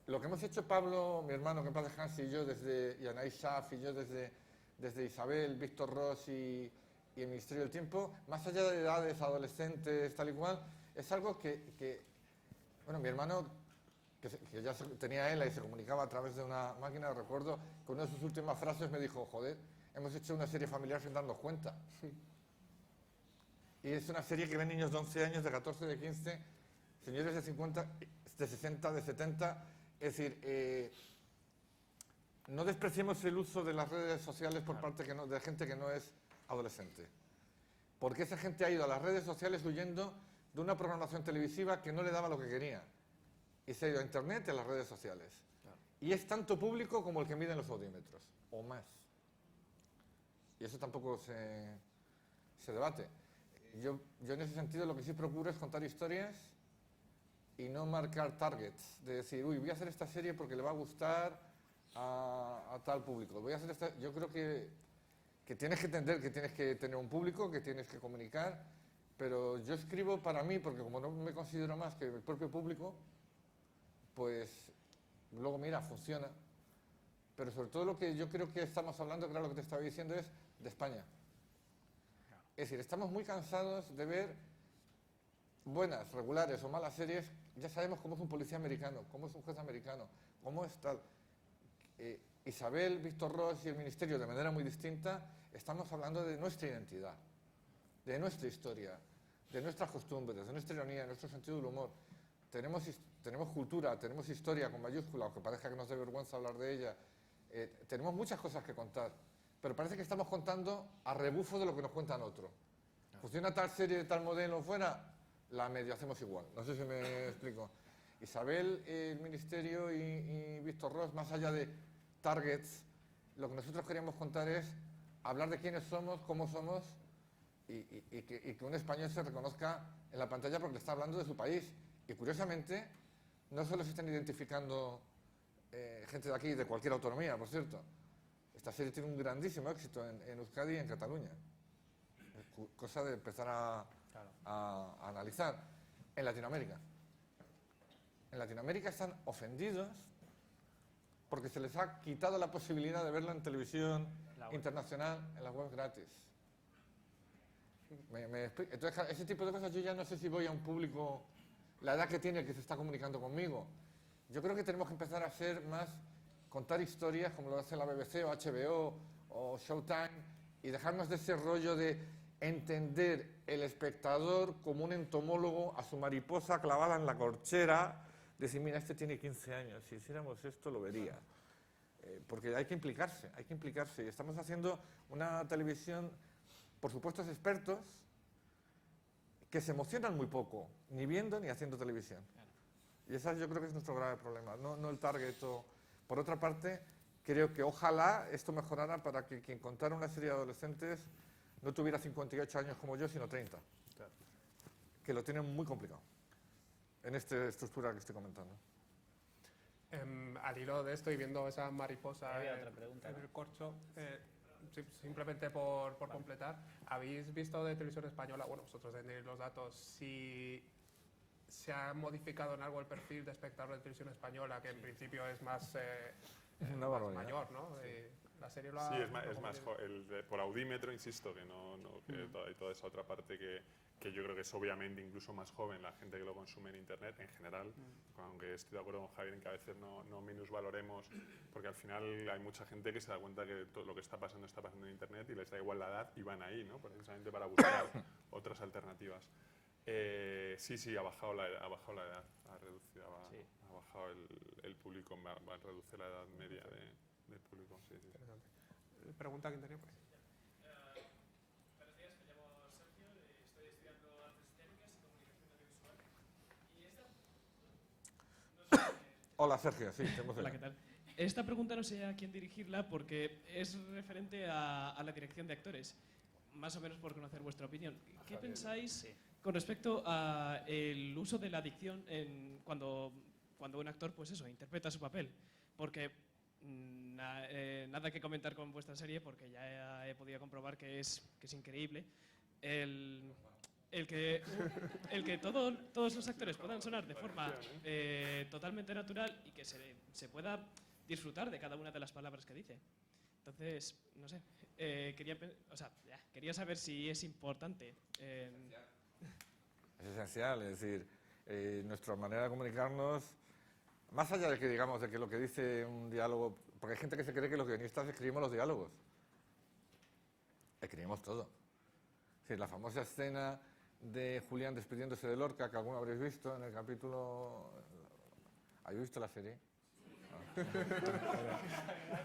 lo que hemos hecho Pablo, mi hermano, que en paz descanse, y yo, y Anaïs Shaf, y yo desde Isabel, Víctor Ross y el Ministerio del Tiempo, más allá de edades, adolescentes, tal y cual, es algo que bueno, mi hermano, que ya tenía ELA y se comunicaba a través de una máquina, recuerdo que una de sus últimas frases me dijo, joder, hemos hecho una serie familiar sin darnos cuenta. Y es una serie que ven niños de 11 años, de 14, de 15, señores de 50, de 60, de 70. Es decir, no despreciemos el uso de las redes sociales por parte de gente que no es adolescente. Porque esa gente ha ido a las redes sociales huyendo de una programación televisiva que no le daba lo que quería. Y se ha ido a Internet y a las redes sociales. Claro. Y es tanto público como el que miden los audímetros, o más. Y eso tampoco se debate. Yo en ese sentido lo que sí procuro es contar historias y no marcar targets. De decir, uy, voy a hacer esta serie porque le va a gustar a tal público. Voy a hacer esta. Yo creo que tienes que entender que tienes que tener un público, que tienes que comunicar, pero yo escribo para mí, porque como no me considero más que el propio público, pues luego mira, funciona. Pero sobre todo lo que yo creo que estamos hablando, claro, lo que te estaba diciendo es de España. Es decir, estamos muy cansados de ver buenas, regulares o malas series. Ya sabemos cómo es un policía americano, cómo es un juez americano, cómo es tal. Isabel, Víctor Ross y el Ministerio, de manera muy distinta, estamos hablando de nuestra identidad, de nuestra historia, de nuestras costumbres, de nuestra ironía, de nuestro sentido del humor. Tenemos cultura, tenemos historia con mayúscula, aunque parezca que nos dé vergüenza hablar de ella. Tenemos muchas cosas que contar, pero parece que estamos contando a rebufo de lo que nos cuentan otros. ¿Funciona tal serie de tal modelo fuera? La medio hacemos igual. No sé si me explico. Isabel, el Ministerio y Víctor Ross, más allá de targets, lo que nosotros queríamos contar es hablar de quiénes somos, cómo somos y que un español se reconozca en la pantalla porque está hablando de su país. Y curiosamente, no solo se están identificando gente de aquí, de cualquier autonomía, por cierto. Esta serie tiene un grandísimo éxito en Euskadi y en Cataluña. Cosa de empezar a analizar. En Latinoamérica. En Latinoamérica están ofendidos porque se les ha quitado la posibilidad de verla en televisión la web. internacional en la web gratis. Entonces, ese tipo de cosas yo ya no sé si voy a un público, la edad que tiene el que se está comunicando conmigo. Yo creo que tenemos que empezar a hacer más, contar historias como lo hace la BBC o HBO o Showtime y dejarnos de ese rollo de entender el espectador como un entomólogo a su mariposa clavada en la corchera, decir, mira, este tiene 15 años, si hiciéramos esto lo vería. Porque hay que implicarse, y estamos haciendo una televisión por supuestos expertos que se emocionan muy poco, ni viendo ni haciendo televisión. Y ese yo creo que es nuestro grave problema, no el target. Por otra parte, creo que ojalá esto mejorara para que quien contara una serie de adolescentes no tuviera 58 años como yo, sino 30. Claro. Que lo tienen muy complicado en esta estructura que estoy comentando. Al hilo de esto y viendo esa mariposa Había otra pregunta, en ¿no? el corcho, simplemente por completar, ¿habéis visto de televisión española, bueno, vosotros tenéis los datos, si se ha modificado en algo el perfil de espectador de televisión española, que en principio es más, Una más barbaridad. mayor, ¿no? La serie lo ha... Sí, es más, lo ha por audímetro, insisto, que hay toda esa otra parte que yo creo que es obviamente incluso más joven la gente que lo consume en Internet en general, aunque estoy de acuerdo con Javier en que a veces no minusvaloremos, porque al final hay mucha gente que se da cuenta que todo lo que está pasando en Internet y les da igual la edad y van ahí, ¿no? Precisamente para buscar otras alternativas. Sí, ha bajado la edad, ha reducido, Sí. ha bajado el público, va a reducir la edad media del público. Sí. Interesante. Pregunta quién tenía por ahí. Buenos días, me llamo Sergio, estoy estudiando artes escénicas y comunicación audiovisual. Y esta. Hola, Sergio, sí, te hemos Hola, ¿qué tal? Esta pregunta no sé a quién dirigirla porque es referente a la dirección de actores, más o menos por conocer vuestra opinión. ¿Qué pensáis con respecto a el uso de la dicción cuando un actor, pues eso, interpreta su papel? Porque nada que comentar con vuestra serie, porque ya he podido comprobar que es increíble. El que todos los actores puedan sonar de forma totalmente natural y que se pueda disfrutar de cada una de las palabras que dice. Entonces, no sé, quería saber si es importante. Es esencial, es decir, nuestra manera de comunicarnos, más allá de que digamos de que lo que dice un diálogo, porque hay gente que se cree que los guionistas escribimos los diálogos. Escribimos todo. Es decir, la famosa escena de Julián despidiéndose de Lorca, que alguno habréis visto en el capítulo... ¿Habéis visto la serie?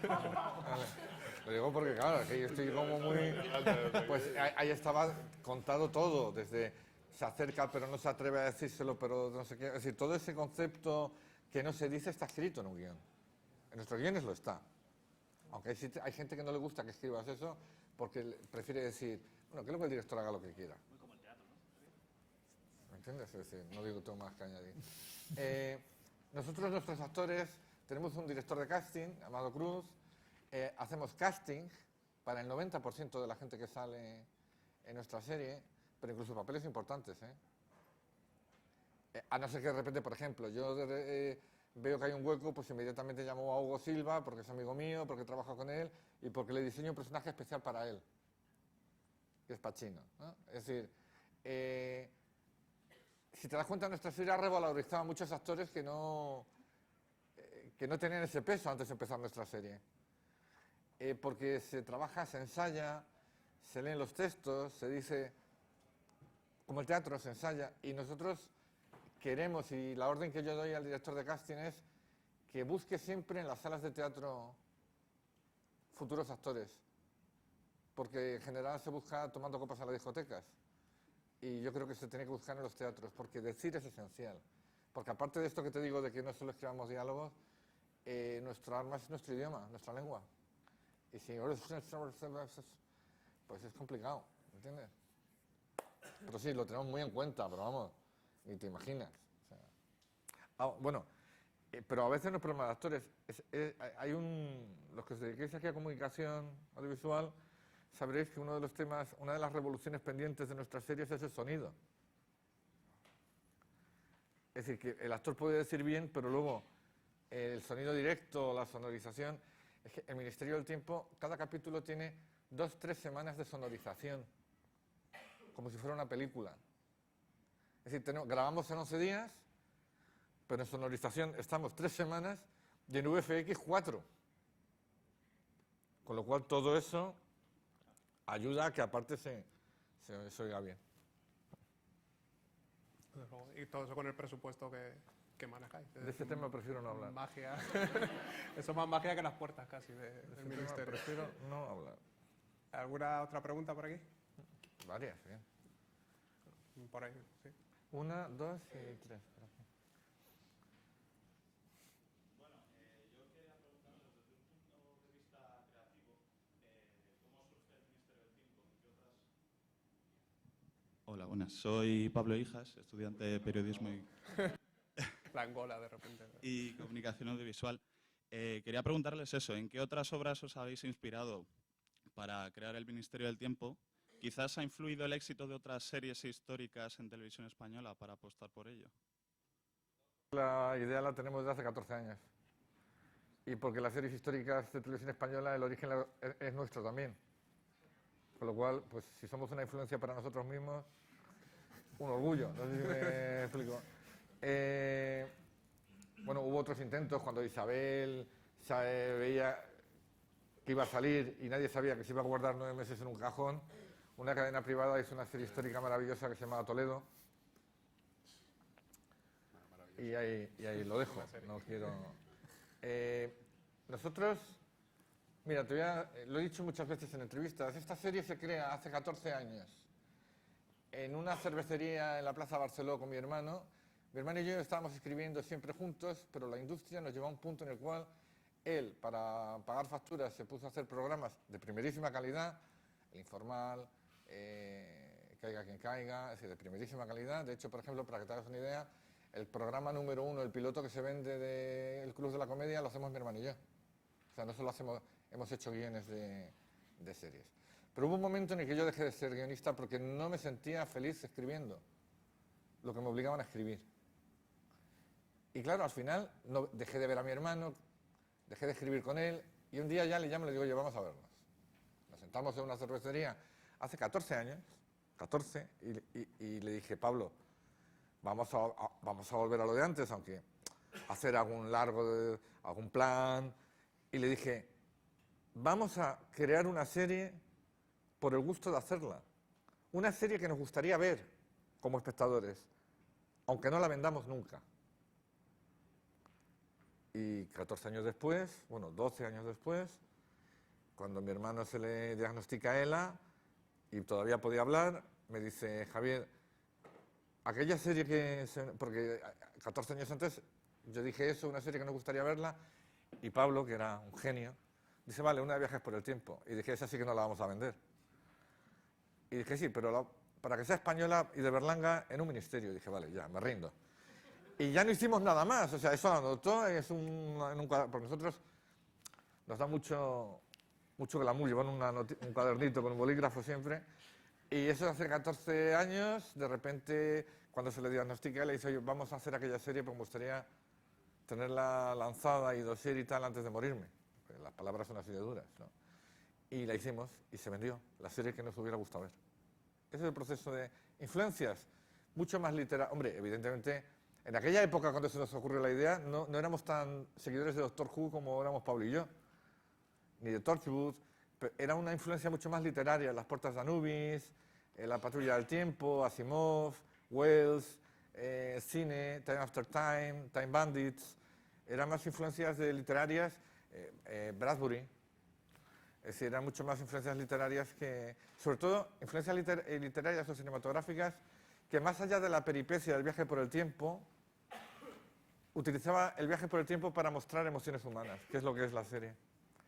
Vale. Lo digo porque, claro, que yo estoy como muy... Pues ahí estaba contado todo, desde se acerca pero no se atreve a decírselo, pero no sé qué. Es decir, todo ese concepto que no se dice está escrito en un guión. En nuestros guiones lo está. Aunque hay gente que no le gusta que escribas eso porque prefiere decir, bueno, que luego el director haga lo que quiera. Muy como el teatro, ¿no? ¿Me entiendes? Es decir, no digo tengo más que añadir. Nosotros, nuestros actores, tenemos un director de casting, Amado Cruz. Hacemos casting para el 90% de la gente que sale en nuestra serie, pero incluso papeles importantes. A no ser que de repente, por ejemplo, yo veo que hay un hueco, pues inmediatamente llamo a Hugo Silva, porque es amigo mío, porque trabajo con él y porque le diseño un personaje especial para él, que es Pacino, ¿no? Es decir, si te das cuenta, nuestra serie ha revalorizado a muchos actores que no tenían ese peso antes de empezar nuestra serie. Porque se trabaja, se ensaya, se leen los textos, se dice, como el teatro se ensaya, y nosotros queremos, y la orden que yo doy al director de casting es que busque siempre en las salas de teatro futuros actores, porque en general se busca tomando copas en las discotecas, y yo creo que se tiene que buscar en los teatros, porque decir es esencial, porque aparte de esto que te digo de que no solo escribamos diálogos, nuestra arma es nuestro idioma, nuestra lengua. Y si pues es complicado, ¿entiendes? Pero sí, lo tenemos muy en cuenta, pero vamos, ni te imaginas. O sea, bueno, pero a veces no es problema de actores. Los que os dediquéis aquí a comunicación audiovisual, sabréis que uno de los temas, una de las revoluciones pendientes de nuestras series es el sonido. Es decir, que el actor puede decir bien, pero luego el sonido directo, la sonorización... Es que el Ministerio del Tiempo, cada capítulo tiene 2-3 semanas de sonorización, como si fuera una película. Es decir, grabamos en 11 días, pero en sonorización estamos 3 semanas y en VFX 4. Con lo cual todo eso ayuda a que aparte se oiga bien. Y todo eso con el presupuesto que manejáis. De ese tema prefiero no hablar. Magia. Eso es más magia que las puertas casi De del ese ministerio. tema prefiero no hablar. ¿Alguna otra pregunta por aquí? Varias, bien. Por ahí, sí. 1, 2 y 3. Hola, buenas. Soy Pablo Hijas, estudiante de periodismo La Angola, de repente. y comunicación audiovisual. Quería preguntarles eso, ¿en qué otras obras os habéis inspirado para crear el Ministerio del Tiempo? ¿Quizás ha influido el éxito de otras series históricas en televisión española para apostar por ello? La idea la tenemos desde hace 14 años. Y porque las series históricas de televisión española, el origen es nuestro también. Con lo cual, pues si somos una influencia para nosotros mismos, un orgullo, no sé si me explico. Bueno, hubo otros intentos cuando Isabel veía que iba a salir y nadie sabía que se iba a guardar 9 meses en un cajón. Una cadena privada hizo una serie histórica maravillosa que se llamaba Toledo. Y ahí lo dejo, no quiero... nosotros, mira, lo he dicho muchas veces en entrevistas, esta serie se crea hace 14 años en una cervecería en la Plaza Barceló con mi hermano. Mi hermano y yo estábamos escribiendo siempre juntos, pero la industria nos llevó a un punto en el cual él, para pagar facturas, se puso a hacer programas de primerísima calidad, El Informal, Caiga quien caiga, es decir, de primerísima calidad. De hecho, por ejemplo, para que te hagas una idea, el programa número 1, el piloto que se vende del Club de la Comedia, lo hacemos mi hermano y yo. O sea, no solo hemos hecho guiones de series. Pero hubo un momento en el que yo dejé de ser guionista porque no me sentía feliz escribiendo lo que me obligaban a escribir. Y claro, al final dejé de ver a mi hermano, dejé de escribir con él, y un día ya le llamo y le digo, oye, vamos a vernos. Nos sentamos en una cervecería hace 14 años, y le dije, Pablo, vamos a volver a lo de antes, aunque hacer algún plan. Y le dije, vamos a crear una serie por el gusto de hacerla. Una serie que nos gustaría ver como espectadores, aunque no la vendamos nunca. Y 14 años después, bueno, 12 años después, cuando a mi hermano se le diagnostica ELA y todavía podía hablar, me dice, Javier, aquella serie porque 14 años antes yo dije eso, una serie que nos gustaría verla, y Pablo, que era un genio, dice, vale, una de Viajes por el Tiempo. Y dije, esa sí que no la vamos a vender. Y dije, sí, pero para que sea española y de Berlanga en un ministerio. Y dije, vale, ya, me rindo. Y ya no hicimos nada más, o sea, eso lo anotó, porque nosotros nos da mucho glamour, llevan un cuadernito con un bolígrafo siempre, y eso hace 14 años, de repente, cuando se le diagnostica, le dice, oye, vamos a hacer aquella serie, porque me gustaría tenerla lanzada y dossier y tal antes de morirme. Las palabras son así de duras, ¿no? Y la hicimos, y se vendió, la serie que nos hubiera gustado ver. Ese es el proceso de influencias, mucho más literal. Hombre, evidentemente, en aquella época cuando se nos ocurrió la idea, no éramos tan seguidores de Doctor Who como éramos Pablo y yo, ni de Torchwood. Era una influencia mucho más literaria, Las puertas de Anubis, La patrulla del tiempo, Asimov, Wells, cine, Time After Time, Time Bandits. Eran más influencias literarias, Bradbury. Es decir, eran mucho más influencias literarias que, sobre todo, influencias literarias o cinematográficas que más allá de la peripecia del viaje por el tiempo, utilizaba el viaje por el tiempo para mostrar emociones humanas, que es lo que es la serie.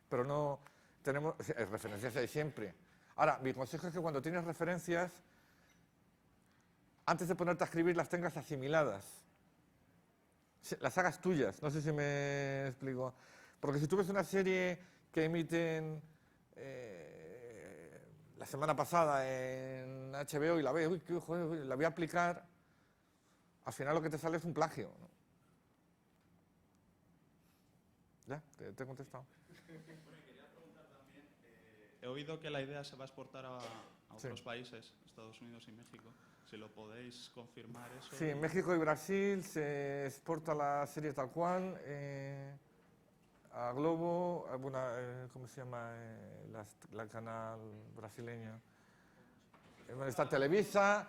Pero no tenemos referencias ahí siempre. Ahora, mi consejo es que cuando tienes referencias, antes de ponerte a escribir, las tengas asimiladas. Las hagas tuyas, no sé si me explico. Porque si tú ves una serie que emiten la semana pasada en HBO y la ves, uy, joder, la voy a aplicar, al final lo que te sale es un plagio, ¿no? ¿Ya? ¿Te he contestado? He oído que la idea se va a exportar a Sí. otros países, Estados Unidos y México. Si lo podéis confirmar eso. Sí, en México y Brasil se exporta la serie tal cual, a Globo, ¿cómo se llama? La canal brasileño. Bueno, está Televisa.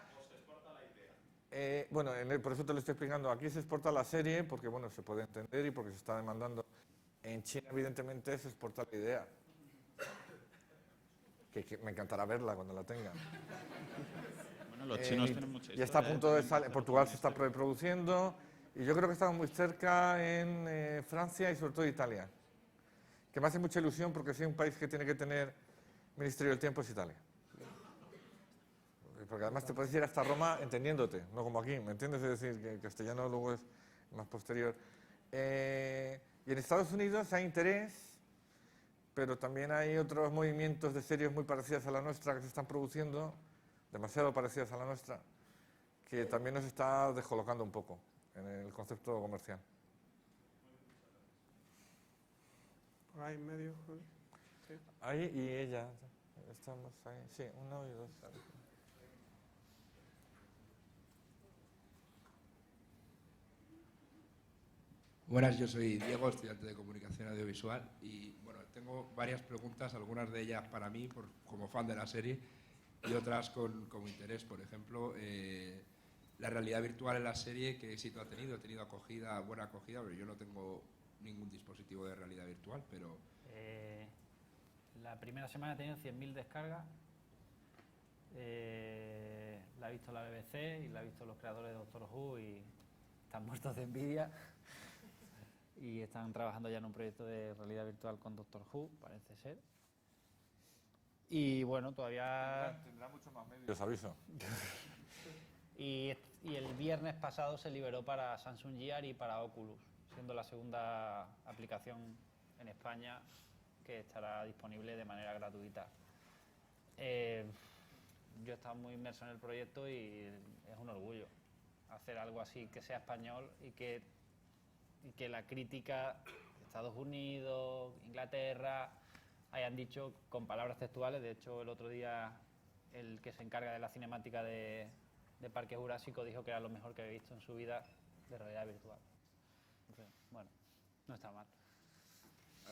Bueno, por eso te lo estoy explicando. Aquí se exporta la serie porque, bueno, se puede entender y porque se está demandando. En China, evidentemente, se exporta la idea. Que me encantará verla cuando la tenga. Bueno, los chinos tienen mucha historia. Ya está a punto de también salir. hacer Portugal se está ministerio. preproduciendo. Y yo creo que estamos muy cerca en Francia y sobre todo Italia. Que me hace mucha ilusión porque si hay un país que tiene que tener Ministerio del Tiempo es Italia. Porque además te puedes ir hasta Roma entendiéndote, no como aquí, ¿me entiendes? Es decir, que el castellano luego es más posterior. Y en Estados Unidos hay interés, pero también hay otros movimientos de series muy parecidas a la nuestra que se están produciendo, demasiado parecidas a la nuestra, que también nos está descolocando un poco en el concepto comercial. Por ahí en medio. Sí. Ahí y ella, estamos ahí, sí, uno y dos. Buenas, yo soy Diego, estudiante de Comunicación Audiovisual y bueno, tengo varias preguntas, algunas de ellas para mí como fan de la serie y otras como interés. Por ejemplo, la realidad virtual en la serie, ¿qué éxito ha tenido? ¿Ha tenido acogida, buena acogida? Pero yo no tengo ningún dispositivo de realidad virtual, pero... La primera semana ha tenido 100.000 descargas. La ha visto la BBC y la han visto los creadores de Doctor Who y están muertos de envidia. Y están trabajando ya en un proyecto de realidad virtual con Doctor Who, parece ser. Y bueno, todavía... Tendrá mucho más medios. Os aviso. Y el viernes pasado se liberó para Samsung Gear y para Oculus, siendo la segunda aplicación en España que estará disponible de manera gratuita. Yo he estado muy inmerso en el proyecto y es un orgullo hacer algo así que sea español y que la crítica de Estados Unidos, Inglaterra, hayan dicho con palabras textuales. De hecho, el otro día el que se encarga de la cinemática de Parque Jurásico dijo que era lo mejor que había visto en su vida de realidad virtual. Entonces, bueno, no está mal.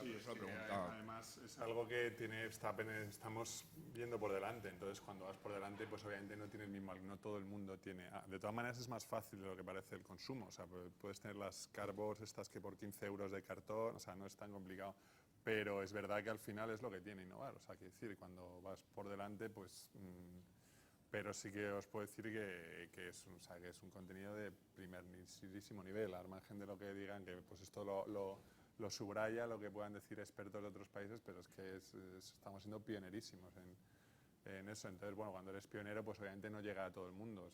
Sí, es que además es algo que estamos viendo por delante, entonces cuando vas por delante pues obviamente no tiene el mismo, no todo el mundo tiene. De todas maneras es más fácil de lo que parece el consumo, o sea, puedes tener las cardboards estas que por 15 euros de cartón, o sea, no es tan complicado, pero es verdad que al final es lo que tiene innovar, o sea, que decir, cuando vas por delante pues... pero sí que os puedo decir que es un contenido de primerísimo nivel, al margen de lo que digan, que pues esto lo subraya lo que puedan decir expertos de otros países, pero es que estamos siendo pionerísimos en eso. Entonces, bueno, cuando eres pionero, pues obviamente no llega a todo el mundo.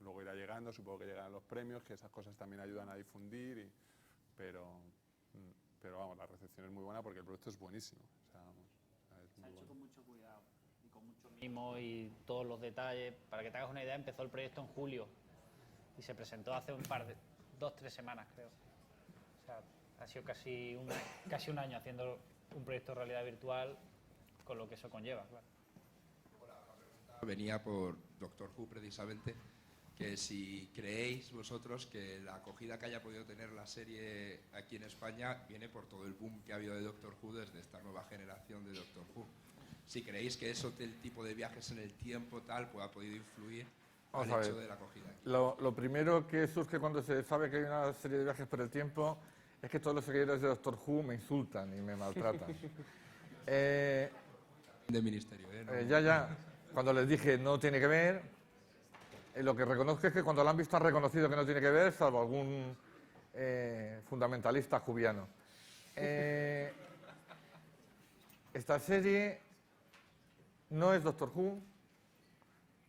Luego irá llegando, supongo que llegarán los premios, que esas cosas también ayudan a difundir, pero vamos, la recepción es muy buena porque el producto es buenísimo. O sea, vamos, es Se muy ha hecho bueno. con mucho cuidado y con mucho mimo y todos los detalles. Para que te hagas una idea, empezó el proyecto en julio y se presentó hace 2-3 semanas, creo. O sea, ha sido casi un año haciendo un proyecto de realidad virtual, con lo que eso conlleva, claro. Venía por Doctor Who precisamente, que si creéis vosotros que la acogida que haya podido tener la serie aquí en España viene por todo el boom que ha habido de Doctor Who desde esta nueva generación de Doctor Who. Si creéis que eso del tipo de viajes en el tiempo tal pues ha podido influir Vamos al a hecho ver. de la acogida aquí. Lo primero que surge cuando se sabe que hay una serie de viajes por el tiempo es que todos los seguidores de Doctor Who me insultan y me maltratan. De ministerio, ¿eh? No- Ya. Cuando les dije no tiene que ver, lo que reconozco es que cuando lo han visto han reconocido que no tiene que ver, salvo algún fundamentalista jubiano. Esta serie no es Doctor Who,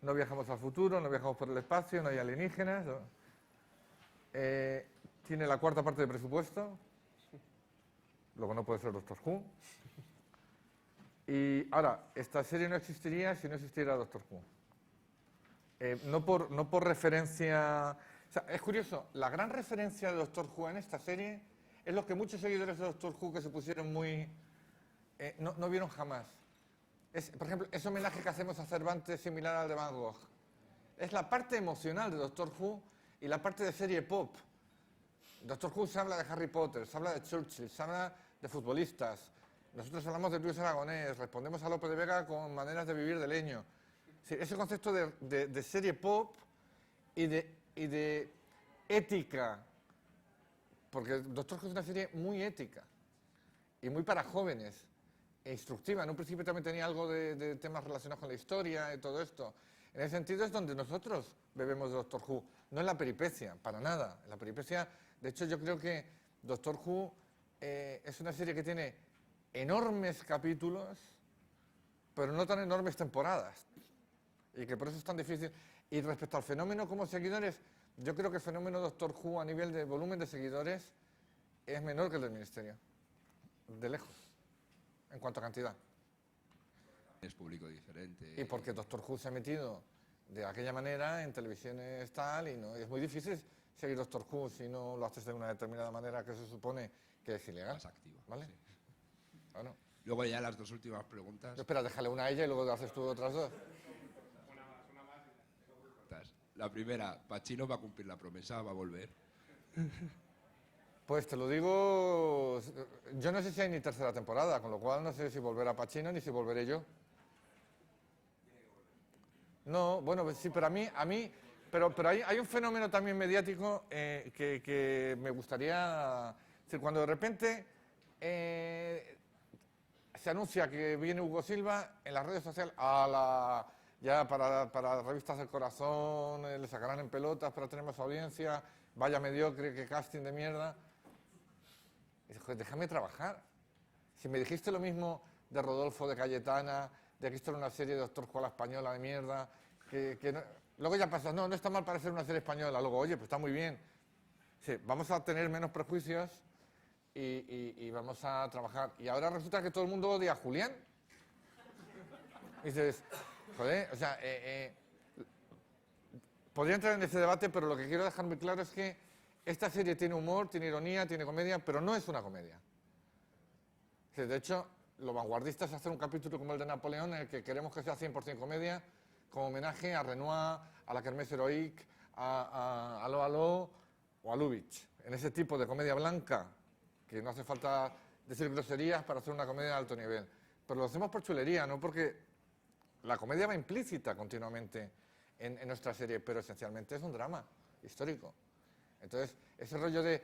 no viajamos al futuro, no viajamos por el espacio, no hay alienígenas. ¿No? Tiene la cuarta parte de presupuesto, lo que no puede ser Doctor Who. Y ahora, esta serie no existiría si no existiera Doctor Who. No por referencia... O sea, es curioso, la gran referencia de Doctor Who en esta serie es lo que muchos seguidores de Doctor Who que se pusieron muy no vieron jamás. Por ejemplo, ese homenaje que hacemos a Cervantes similar al de Van Gogh. Es la parte emocional de Doctor Who y la parte de serie pop. Doctor Who se habla de Harry Potter, se habla de Churchill, se habla de futbolistas. Nosotros hablamos de Luis Aragonés, respondemos a Lope de Vega con maneras de vivir de leño. Sí, ese concepto de serie pop y de ética, porque Doctor Who es una serie muy ética y muy para jóvenes e instructiva. En un principio también tenía algo de temas relacionados con la historia y todo esto. En ese sentido es donde nosotros bebemos de Doctor Who, no en la peripecia, para nada. En la peripecia, de hecho, yo creo que Doctor Who es una serie que tiene enormes capítulos, pero no tan enormes temporadas. Y que por eso es tan difícil. Y respecto al fenómeno como seguidores, yo creo que el fenómeno Doctor Who a nivel de volumen de seguidores es menor que el del Ministerio. De lejos, en cuanto a cantidad. Es público diferente. Y porque Doctor Who se ha metido de aquella manera en televisiones tal, y no es muy difícil seguir Doctor Who si no lo haces de una determinada manera que se supone que es ilegal. Más activo. ¿Vale? Sí. Bueno. Luego ya las dos últimas preguntas. Espera, déjale una a ella y luego haces tú otras dos. La primera, Pacino va a cumplir la promesa, va a volver. Pues te lo digo, yo no sé si hay ni tercera temporada, con lo cual no sé si volverá Pacino ni si volveré yo. No, bueno, pues sí, pero pero hay un fenómeno también mediático que me gustaría, es decir, cuando de repente se anuncia que viene Hugo Silva en las redes sociales, ya para revistas del corazón, le sacarán en pelotas para tener más audiencia, vaya mediocre, qué casting de mierda. Y dice, joder, déjame trabajar. Si me dijiste lo mismo de Rodolfo, de Cayetana, de que esto era una serie de Doctor Who a la española de mierda, luego ya pasa, no está mal parecer una serie española, luego, oye, pues está muy bien. Sí, vamos a tener menos prejuicios y vamos a trabajar. Y ahora resulta que todo el mundo odia a Julián. Y dices, joder, o sea, podría entrar en ese debate, pero lo que quiero dejar muy claro es que esta serie tiene humor, tiene ironía, tiene comedia, pero no es una comedia. De hecho, los vanguardistas hacen un capítulo como el de Napoleón en el que queremos que sea 100% comedia, como homenaje a Renoir, a la Kermesse Heroique, a Aló Aló o a Lubitsch. En ese tipo de comedia blanca, que no hace falta decir groserías para hacer una comedia de alto nivel. Pero lo hacemos por chulería, no porque la comedia va implícita continuamente en nuestra serie, pero esencialmente es un drama histórico. Entonces, ese rollo de,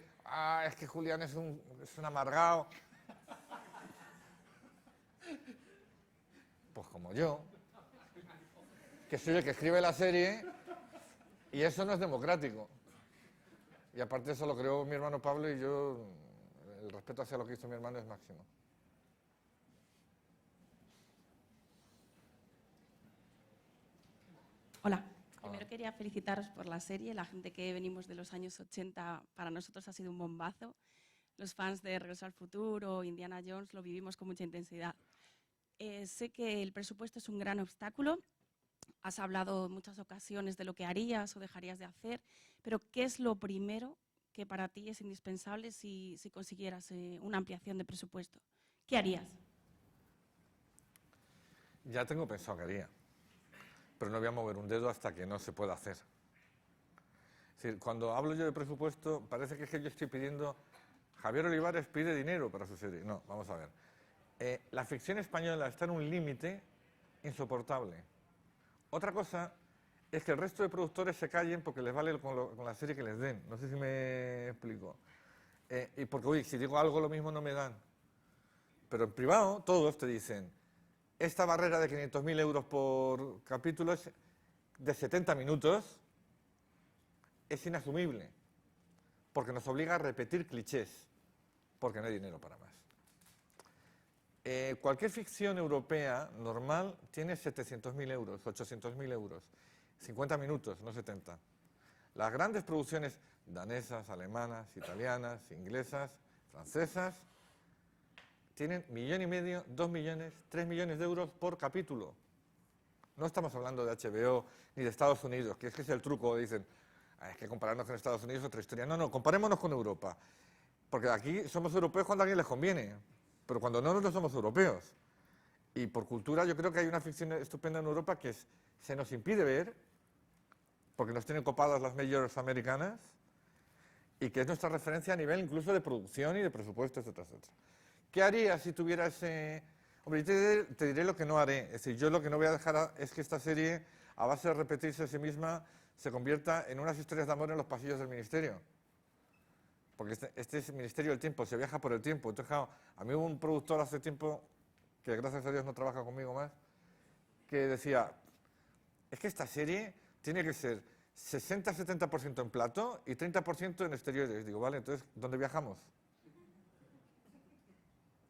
es que Julián es un amargado. Pues como yo, que soy el que escribe la serie, y eso no es democrático. Y aparte eso lo creó mi hermano Pablo y yo, el respeto hacia lo que hizo mi hermano es máximo. Hola. Primero quería felicitaros por la serie. La gente que venimos de los años 80, para nosotros ha sido un bombazo. Los fans de Regreso al Futuro, Indiana Jones, lo vivimos con mucha intensidad. Sé que el presupuesto es un gran obstáculo. Has hablado en muchas ocasiones de lo que harías o dejarías de hacer, pero ¿qué es lo primero que para ti es indispensable si consiguieras una ampliación de presupuesto? ¿Qué harías? Ya tengo pensado que haría, pero no voy a mover un dedo hasta que no se pueda hacer. Es decir, cuando hablo yo de presupuesto, parece que es que yo estoy pidiendo... Javier Olivares pide dinero para su serie. No, vamos a ver. La ficción española está en un límite insoportable. Otra cosa es que el resto de productores se callen porque les vale con la serie que les den. No sé si me explico. Y porque, uy, si digo algo lo mismo no me dan. Pero en privado todos te dicen, esta barrera de 500.000 euros por capítulo es de 70 minutos es inasumible, porque nos obliga a repetir clichés, porque no hay dinero para más. Cualquier ficción europea normal tiene 700.000 euros, 800.000 euros, 50 minutos, no 70. Las grandes producciones danesas, alemanas, italianas, inglesas, francesas, tienen 1,5 millones, 2 millones, 3 millones de euros por capítulo. No estamos hablando de HBO ni de Estados Unidos, que es el truco, dicen, es que compararnos con Estados Unidos es otra historia. No, comparémonos con Europa, porque aquí somos europeos cuando a alguien les conviene. pero cuando no somos europeos. Y por cultura yo creo que hay una ficción estupenda en Europa que se nos impide ver, porque nos tienen copadas las majors americanas, y que es nuestra referencia a nivel incluso de producción y de presupuesto, etcétera, etcétera. ¿Qué haría si tuviera ese...? Hombre, yo te diré lo que no haré. Es decir, yo lo que no voy a dejar es que esta serie, a base de repetirse a sí misma, se convierta en unas historias de amor en los pasillos del ministerio. Porque este es el Ministerio del Tiempo, se viaja por el tiempo. Entonces, claro, a mí hubo un productor hace tiempo, que gracias a Dios no trabaja conmigo más, que decía, es que esta serie tiene que ser 60-70% en plato y 30% en exteriores. Digo, vale, entonces, ¿dónde viajamos?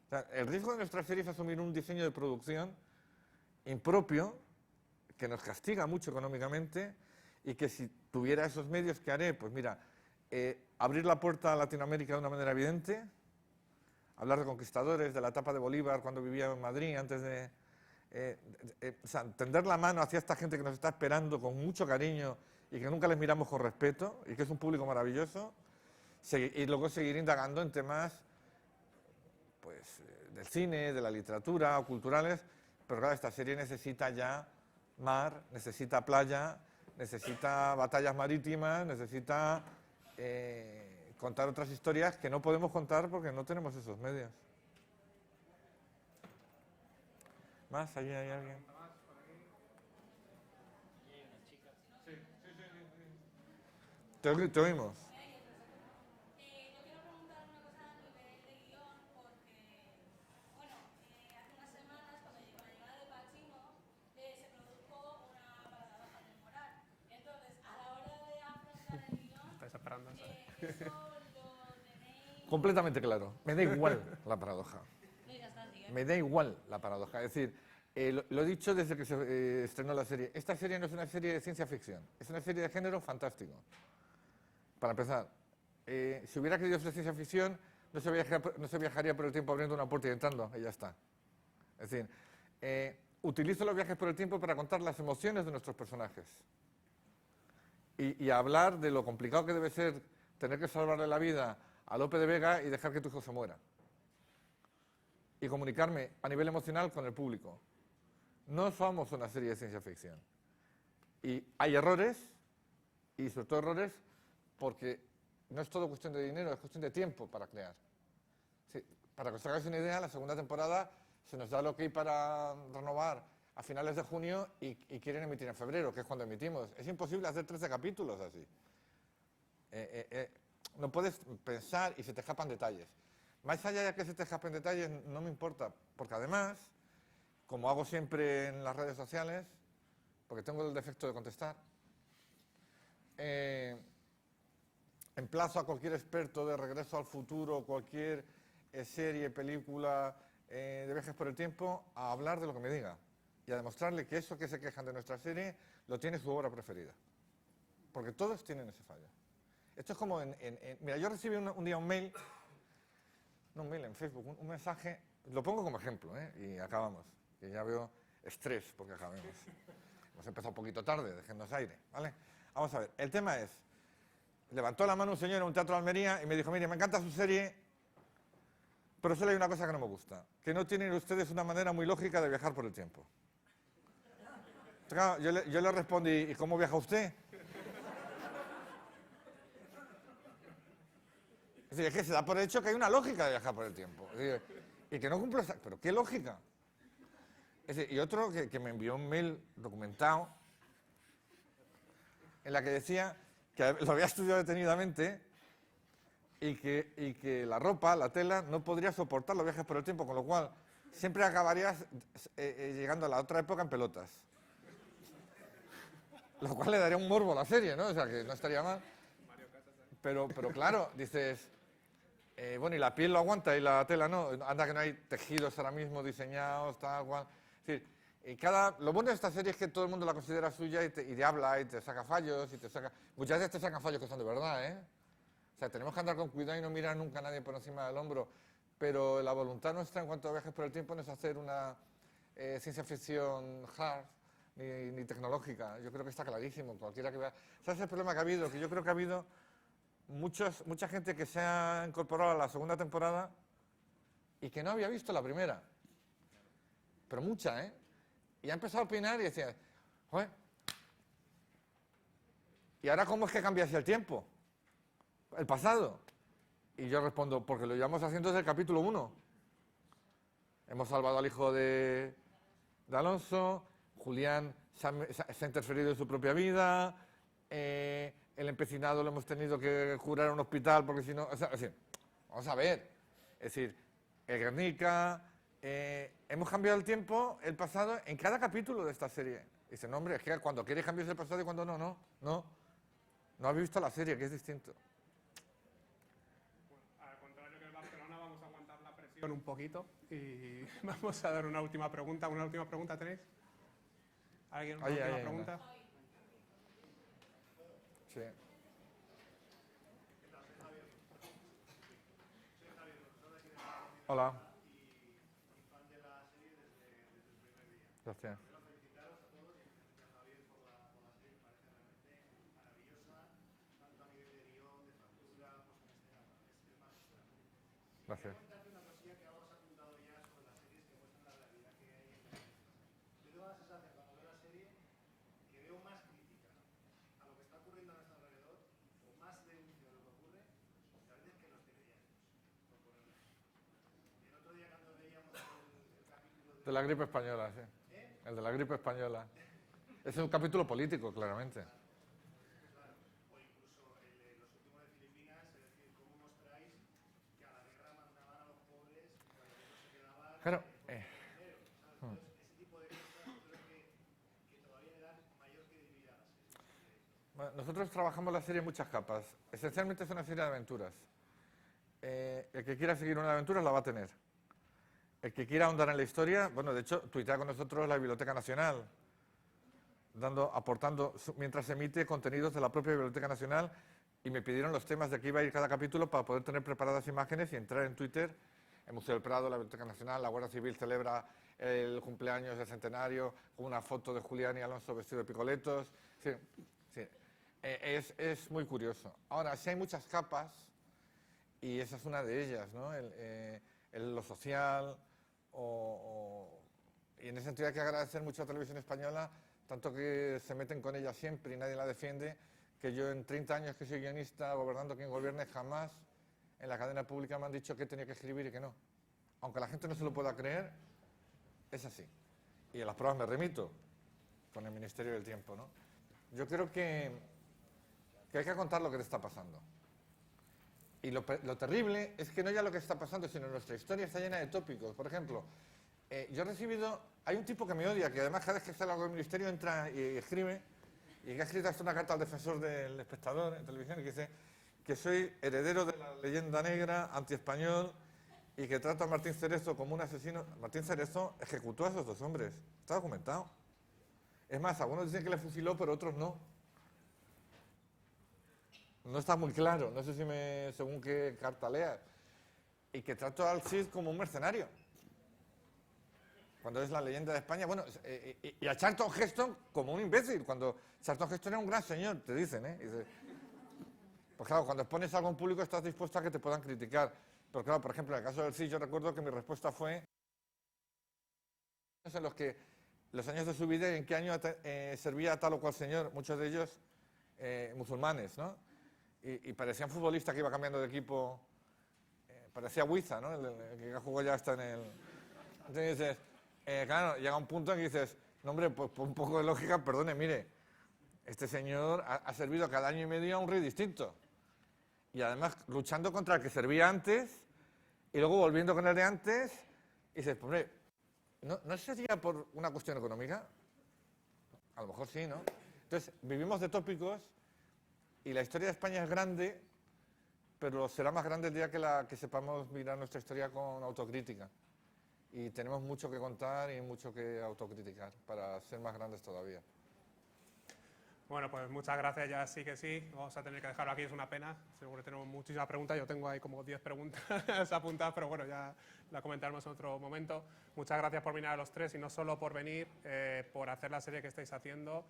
O sea, el riesgo de nuestra serie es asumir un diseño de producción impropio, que nos castiga mucho económicamente, y que si tuviera esos medios, ¿qué haré? Pues mira, abrir la puerta a Latinoamérica de una manera evidente, hablar de conquistadores, de la etapa de Bolívar cuando vivía en Madrid, antes de... o sea, tender la mano hacia esta gente que nos está esperando con mucho cariño y que nunca les miramos con respeto, y que es un público maravilloso, y luego seguir indagando en temas pues, del cine, de la literatura o culturales, pero claro, esta serie necesita ya mar, necesita playa, necesita batallas marítimas, necesita contar otras historias que no podemos contar porque no tenemos esos medios. ¿Más? ¿Allí hay alguien? Te oímos. Yo quiero preguntar una cosa a nivel de guión, porque, bueno, hace unas semanas, con la llegada de Pacino, se produjo una paradoja temporal. Entonces, a la hora de afrontar el guión, Estáis esperando, ¿sabes? eso lo tenéis... Completamente claro. Me da igual la paradoja. No, ya está, sigue. Me da igual la paradoja. Es decir, lo he dicho desde que se estrenó la serie. Esta serie no es una serie de ciencia ficción, es una serie de género fantástico. Para empezar, si hubiera querido ser ciencia ficción, no se viajaría por el tiempo abriendo una puerta y entrando, y ya está. Es decir, utilizo los viajes por el tiempo para contar las emociones de nuestros personajes. Y hablar de lo complicado que debe ser tener que salvarle la vida a Lope de Vega y dejar que tu hijo se muera. Y comunicarme a nivel emocional con el público. No somos una serie de ciencia ficción. Y hay errores, y sobre todo errores, porque no es todo cuestión de dinero, es cuestión de tiempo para crear. Sí, para que os hagáis una idea, la segunda temporada se nos da el ok para renovar a finales de junio y quieren emitir en febrero, que es cuando emitimos. Es imposible hacer 13 capítulos así. No puedes pensar y se te escapan detalles. Más allá de que se te escapen detalles, no me importa, porque además, como hago siempre en las redes sociales, porque tengo el defecto de contestar, emplazo a cualquier experto de Regreso al Futuro, cualquier serie, película de viajes por el tiempo, a hablar de lo que me diga y a demostrarle que eso que se quejan de nuestra serie lo tiene su obra preferida. Porque todos tienen ese fallo. Esto es como mira, yo recibí un día un mail, no un mail en Facebook, un mensaje, lo pongo como ejemplo, y acabamos, que ya veo estrés porque acabemos. Hemos empezado un poquito tarde, déjennos aire, ¿vale? Vamos a ver, el tema es, levantó la mano un señor en un teatro de Almería y me dijo, mire, me encanta su serie, pero solo hay una cosa que no me gusta, que no tienen ustedes una manera muy lógica de viajar por el tiempo. Claro, yo le respondí, ¿y cómo viaja usted? Es decir, es que se da por hecho que hay una lógica de viajar por el tiempo. Es decir, y que no cumple esa... ¿Pero qué lógica? Es decir, y otro que me envió un mail documentado en la que decía que lo había estudiado detenidamente y que la ropa, la tela, no podría soportar los viajes por el tiempo, con lo cual siempre acabarías llegando a la otra época en pelotas. Lo cual le daría un morbo a la serie, ¿no? O sea, que no estaría mal. Pero claro, dices, bueno, y la piel lo aguanta y la tela no. Anda que no hay tejidos ahora mismo diseñados, tal cual. Es decir, lo bueno de esta serie es que todo el mundo la considera suya y te habla y te saca fallos y te saca... Muchas veces te sacan fallos que son de verdad, ¿eh? O sea, tenemos que andar con cuidado y no mirar nunca a nadie por encima del hombro. Pero la voluntad nuestra en cuanto a viajes por el tiempo no es hacer una ciencia ficción hard ni tecnológica. Yo creo que está clarísimo. Cualquiera que vea... ¿Sabes el problema que ha habido? Que yo creo que ha habido mucha gente que se ha incorporado a la segunda temporada y que no había visto la primera. Pero mucha, ¿eh? Y ha empezado a opinar y decía, joder, ¿y ahora cómo es que cambia hacia el tiempo? El pasado. Y yo respondo, porque lo llevamos haciendo desde el capítulo 1. Hemos salvado al hijo de Alonso, Julián se ha interferido en su propia vida, el empecinado lo hemos tenido que curar en un hospital porque si no... O sea, es decir, vamos a ver, es decir, el Guernica, hemos cambiado el tiempo, el pasado, en cada capítulo de esta serie. Dice, no, hombre, es que cuando quieres cambias el pasado y cuando no. No habéis visto la serie, que es distinto. Al contrario que el Barcelona, vamos a aguantar la presión un poquito y vamos a dar una última pregunta. ¿Una última pregunta tenéis? ¿Alguien una última pregunta? Sí. Hola. Gracias. Gracias. De la gripe española, sí. El de la gripe española. Es un capítulo político, claramente. Claro. Bueno, nosotros trabajamos la serie en muchas capas. Esencialmente es una serie de aventuras. El que quiera seguir una aventura la va a tener. El que quiera ahondar en la historia, bueno, de hecho, tuitea con nosotros la Biblioteca Nacional, aportando, mientras emite, contenidos de la propia Biblioteca Nacional, y me pidieron los temas de que iba a ir cada capítulo para poder tener preparadas imágenes y entrar en Twitter. El Museo del Prado, la Biblioteca Nacional, la Guardia Civil celebra el cumpleaños del centenario con una foto de Julián y Alonso vestido de picoletos. Sí, sí. Es muy curioso. Ahora, sí hay muchas capas, y esa es una de ellas, ¿no? Lo social, y en ese sentido hay que agradecer mucho a Televisión Española, tanto que se meten con ella siempre y nadie la defiende, que yo en 30 años que soy guionista, gobernando quien gobierne, jamás en la cadena pública me han dicho qué tenía que escribir y qué no. Aunque la gente no se lo pueda creer, es así. Y a las pruebas me remito con el Ministerio del Tiempo, ¿no? Yo creo que hay que contar lo que te está pasando. Y lo terrible es que no ya lo que está pasando, sino nuestra historia está llena de tópicos. Por ejemplo, yo he recibido... Hay un tipo que me odia, que además cada vez que sale algo del ministerio entra y escribe, y que ha escrito hasta una carta al defensor del espectador en televisión, y que dice que soy heredero de la leyenda negra, antiespañol, y que trato a Martín Cerezo como un asesino. Martín Cerezo ejecutó a esos dos hombres. Está documentado. Es más, algunos dicen que le fusiló, pero otros no. No está muy claro, no sé si según qué carta leas. Y que trato al Cid como un mercenario. Cuando es la leyenda de España, bueno, y a Charlton Heston como un imbécil, cuando Charlton Heston era un gran señor, te dicen, ¿eh? Dice, pues claro, cuando expones algo en público estás dispuesto a que te puedan criticar. Pero claro, por ejemplo, en el caso del Cid, yo recuerdo que mi respuesta fue en los años de su vida y en qué año servía a tal o cual señor, muchos de ellos musulmanes, ¿no? Y parecían futbolistas que iba cambiando de equipo, parecía Huiza, ¿no? El que jugó ya hasta en el... Entonces dices, claro, llega un punto en que dices, no hombre, pues por un poco de lógica, perdone, mire, este señor ha servido cada año y medio a un rey distinto. Y además luchando contra el que servía antes, y luego volviendo con el de antes, y dices, hombre, ¿no sería por una cuestión económica? A lo mejor sí, ¿no? Entonces, vivimos de tópicos, y la historia de España es grande, pero será más grande el día que sepamos mirar nuestra historia con autocrítica. Y tenemos mucho que contar y mucho que autocriticar para ser más grandes todavía. Bueno, pues muchas gracias, ya sí que sí. Vamos a tener que dejarlo aquí, es una pena. Seguro que tenemos muchísimas preguntas. Yo tengo ahí como 10 preguntas apuntadas, pero bueno, ya la comentaremos en otro momento. Muchas gracias por venir a los tres y no solo por venir, por hacer la serie que estáis haciendo,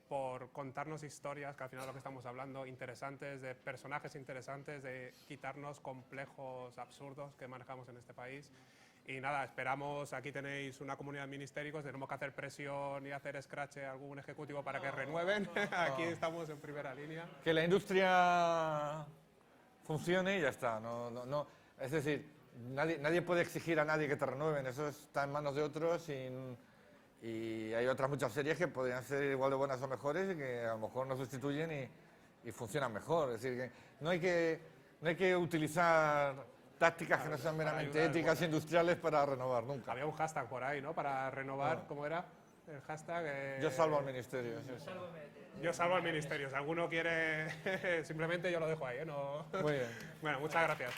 por contarnos historias, que al final es lo que estamos hablando, interesantes, de personajes interesantes, de quitarnos complejos absurdos que manejamos en este país. Y nada, esperamos, aquí tenéis una comunidad de ministéricos, tenemos que hacer presión y hacer scratch a algún ejecutivo para que renueven. Aquí estamos en primera línea. Que la industria funcione y ya está. No, es decir, nadie puede exigir a nadie que te renueven, eso está en manos de otros y hay otras muchas series que podrían ser igual de buenas o mejores y que a lo mejor nos sustituyen y funcionan mejor. Es decir, que no hay que utilizar tácticas que no sean meramente éticas industriales para renovar nunca. Había un hashtag por ahí, ¿no? Para renovar, ¿cómo era? El hashtag... Yo salvo al ministerio. Sí, sí. Yo salvo al ministerio. Si alguno quiere, simplemente yo lo dejo ahí, ¿eh? No... Muy bien. Bueno, muchas gracias.